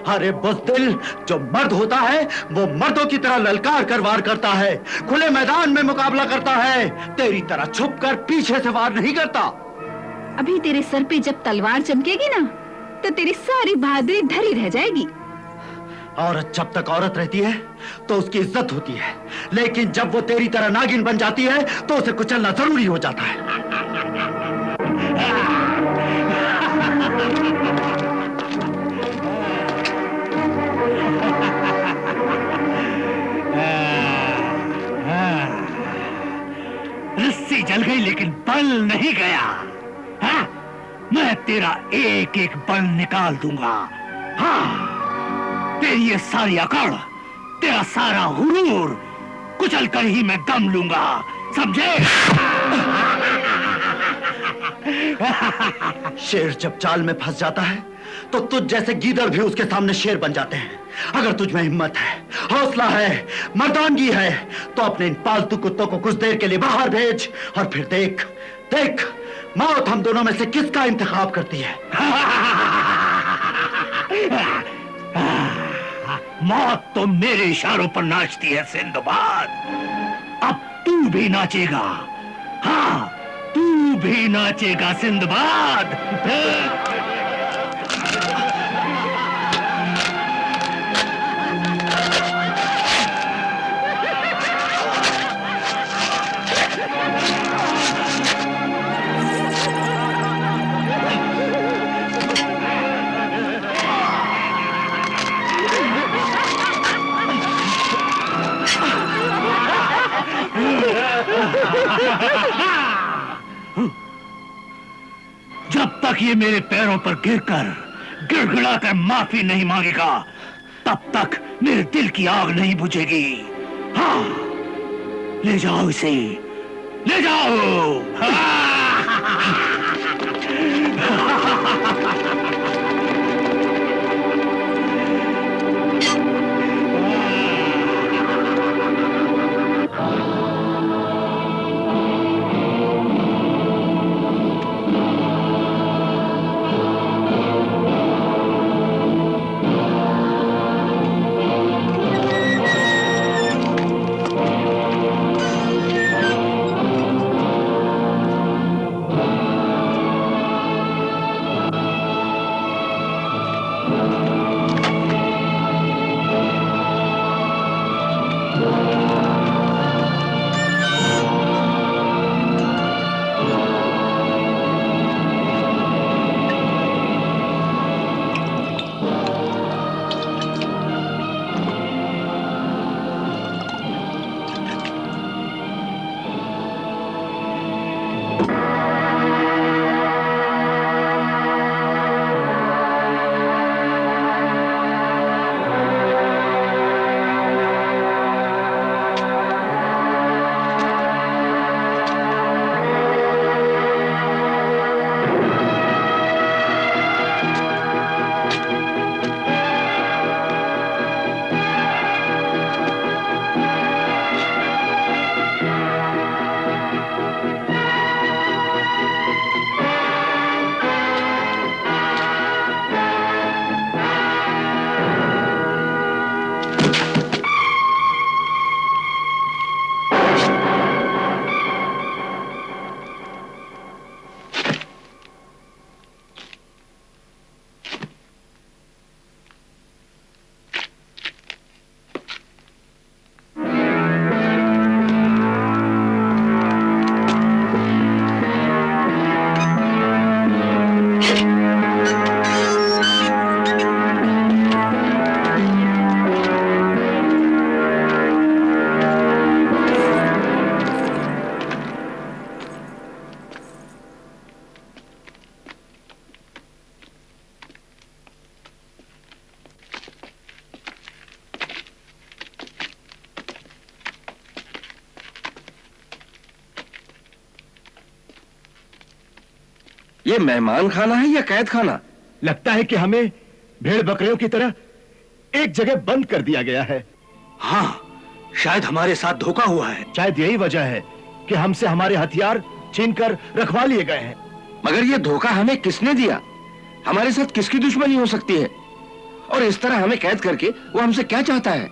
अरे बुज़दिल, जो मर्द होता है वो मर्दों की तरह ललकार कर वार करता है, खुले मैदान में मुकाबला करता है, तेरी तरह छुपकर पीछे से वार नहीं करता। अभी तेरे सर पे जब तलवार चमकेगी ना, तो तेरी सारी बहादुरी धरी रह जाएगी। औरत जब तक औरत रहती है तो उसकी इज्जत होती है, लेकिन जब वो तेरी तरह नागिन बन जाती है तो उसे कुचलना जरूरी हो जाता है। रस्सी जल गई लेकिन बल नहीं गया। हाँ? मैं तेरा एक एक बल निकाल दूंगा। हाँ, तेरी ये सारी अकड़, तेरा सारा गुरूर कुचल कर ही मैं दम लूंगा, समझे? शेर जब चाल में फंस जाता है तो तुझ जैसे गीदड़ भी उसके सामने शेर बन जाते हैं। अगर तुझ में हिम्मत है, हौसला है, मर्दानगी है, तो अपने इन पालतू कुत्तों को कुछ देर के लिए बाहर भेज और फिर देख देख मौत हम दोनों में से किसका इंतखाब करती है। मौत तो मेरे इशारों पर नाचती है सिंदबाद। अब तू भी नाचेगा। हाँ, तू भी नाचेगा सिंदबाद। जब तक ये मेरे पैरों पर गिरकर गिड़गिड़ाकर माफी नहीं मांगेगा, तब तक मेरे दिल की आग नहीं बुझेगी। हाँ, ले जाओ इसे, ले जाओ। ये मेहमान खाना है या कैद खाना? लगता है कि हमें भेड़ बकरियों की तरह एक जगह बंद कर दिया गया है। हाँ, शायद हमारे साथ धोखा हुआ है। शायद यही वजह है कि हमसे हमारे हथियार छीनकर रखवा लिए गए हैं। मगर ये धोखा हमें किसने दिया? हमारे साथ किसकी दुश्मनी हो सकती है? और इस तरह हमें कैद करके वो हमसे क्या चाहता है?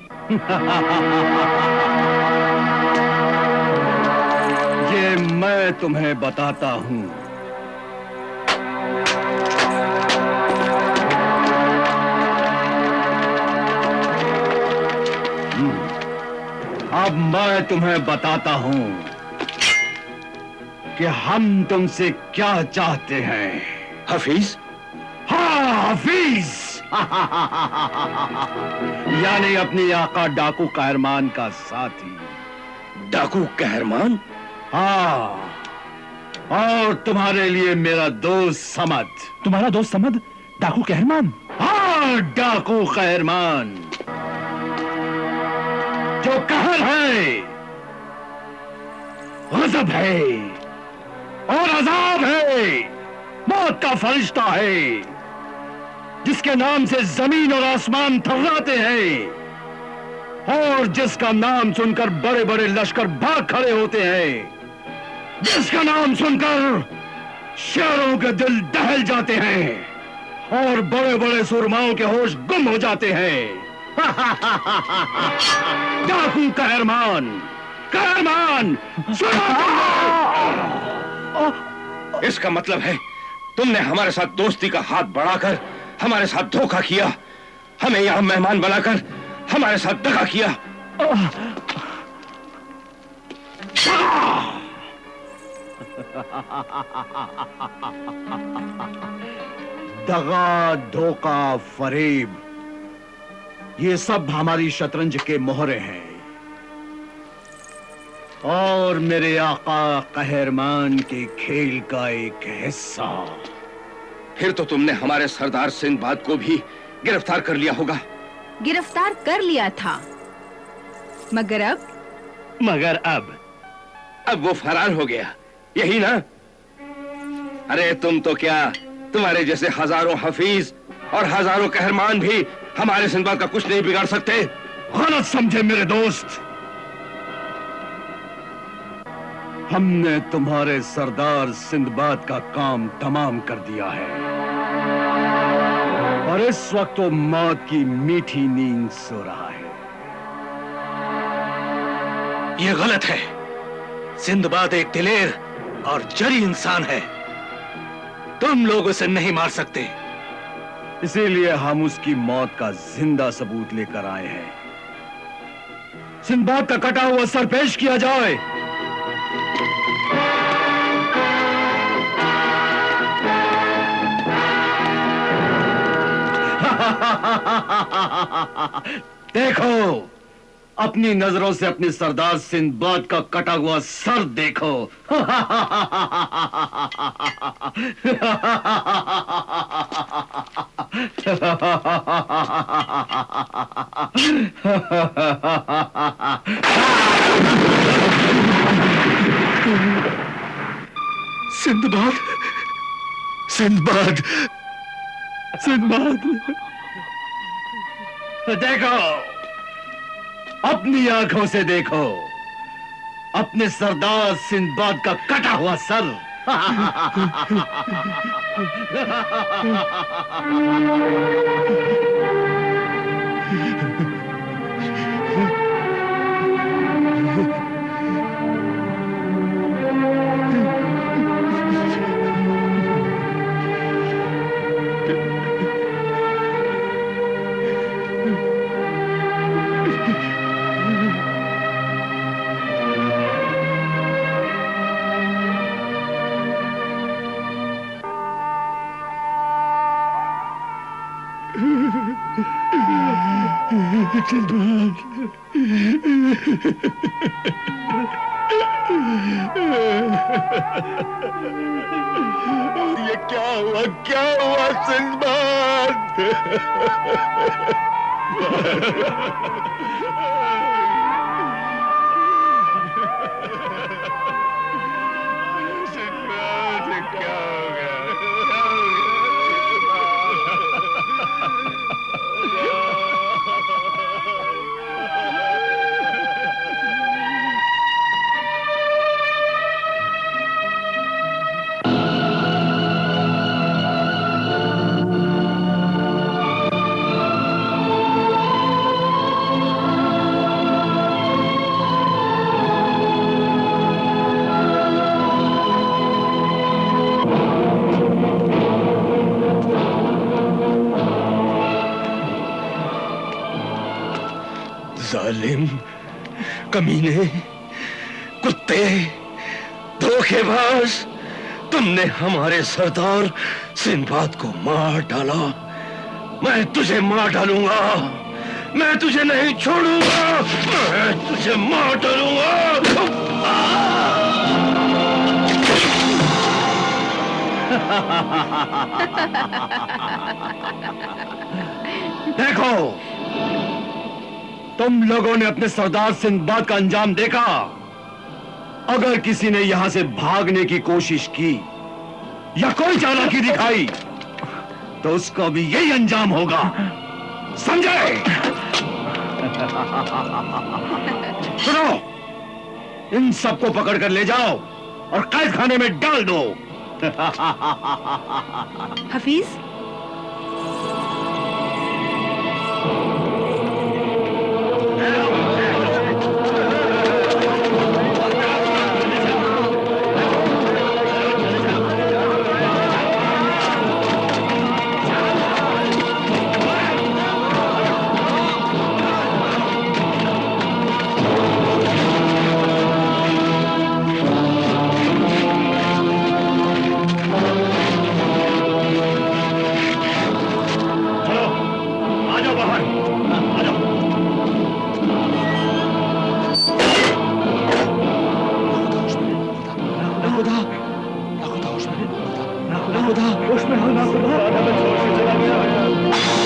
ये मैं तुम्हें बताता हूं। अब मैं तुम्हें बताता हूं कि हम तुमसे क्या चाहते हैं। हफीज? हाँ, हफीज। यानी अपनी आका डाकू कहरमान का साथी। डाकू कहरमान? हाँ, और तुम्हारे लिए मेरा दोस्त समद। तुम्हारा दोस्त समद? डाकू कहरमान? हाँ, डाकू कहरमान, जो कहर है, गजब है और अजाब है, मौत का फरिश्ता है, जिसके नाम से जमीन और आसमान थर्राते हैं और जिसका नाम सुनकर बड़े बड़े लश्कर भाग खड़े होते हैं, जिसका नाम सुनकर शेरों के दिल दहल जाते हैं और बड़े बड़े सुरमाओं के होश गुम हो जाते हैं। डाकू कहरमान, कहरमान, इसका मतलब है तुमने हमारे साथ दोस्ती का हाथ बढ़ाकर हमारे साथ धोखा किया, हमें यहां मेहमान बनाकर हमारे साथ दगा किया। दगा, धोखा, फरेब, ये सब हमारी शतरंज के मोहरे हैं और मेरे आका कहरमान के खेल का एक हिस्सा। फिर तो तुमने हमारे सरदार सिंदबाद को भी गिरफ्तार कर लिया होगा। गिरफ्तार कर लिया था, मगर अब वो फरार हो गया, यही ना? अरे तुम तो क्या, तुम्हारे जैसे हजारों हफीज और हजारों कहरमान भी हमारे सिंदबाद का कुछ नहीं बिगाड़ सकते। गलत समझे मेरे दोस्त, हमने तुम्हारे सरदार सिंदबाद का काम तमाम कर दिया है और इस वक्त वो मौत की मीठी नींद सो रहा है। ये गलत है। सिंदबाद एक दिलेर और जरी इंसान है, तुम लोग उसे नहीं मार सकते। इसीलिए हम उसकी मौत का जिंदा सबूत लेकर आए हैं। सिंदबाद का कटा हुआ सर पेश किया जाए। देखो, अपनी नजरों से अपने सरदार सिंदबाद का कटा हुआ सर देखो। Sinbad, Sinbad, Sinbad. देखो, अपनी आंखों से देखो, अपने सरदार सिंदबाद का कटा हुआ सर। ये क्या हुआ सिंदबाद? सिंदबाद, क्या हो गया? जालिम, कमीने, कुत्ते, धोखेबाज, तुमने हमारे सरदार सिंबाद को मार डाला। मैं तुझे मार डालूंगा, मैं तुझे नहीं छोड़ूंगा, मैं तुझे मार डालूंगा। देखो, तुम लोगों ने अपने सरदार सिंबाद का अंजाम देखा। अगर किसी ने यहां से भागने की कोशिश की या कोई चालाकी दिखाई तो उसका भी यही अंजाम होगा, समझे? सुनो, इन सबको पकड़कर ले जाओ और कैद खाने में डाल दो। हफीज,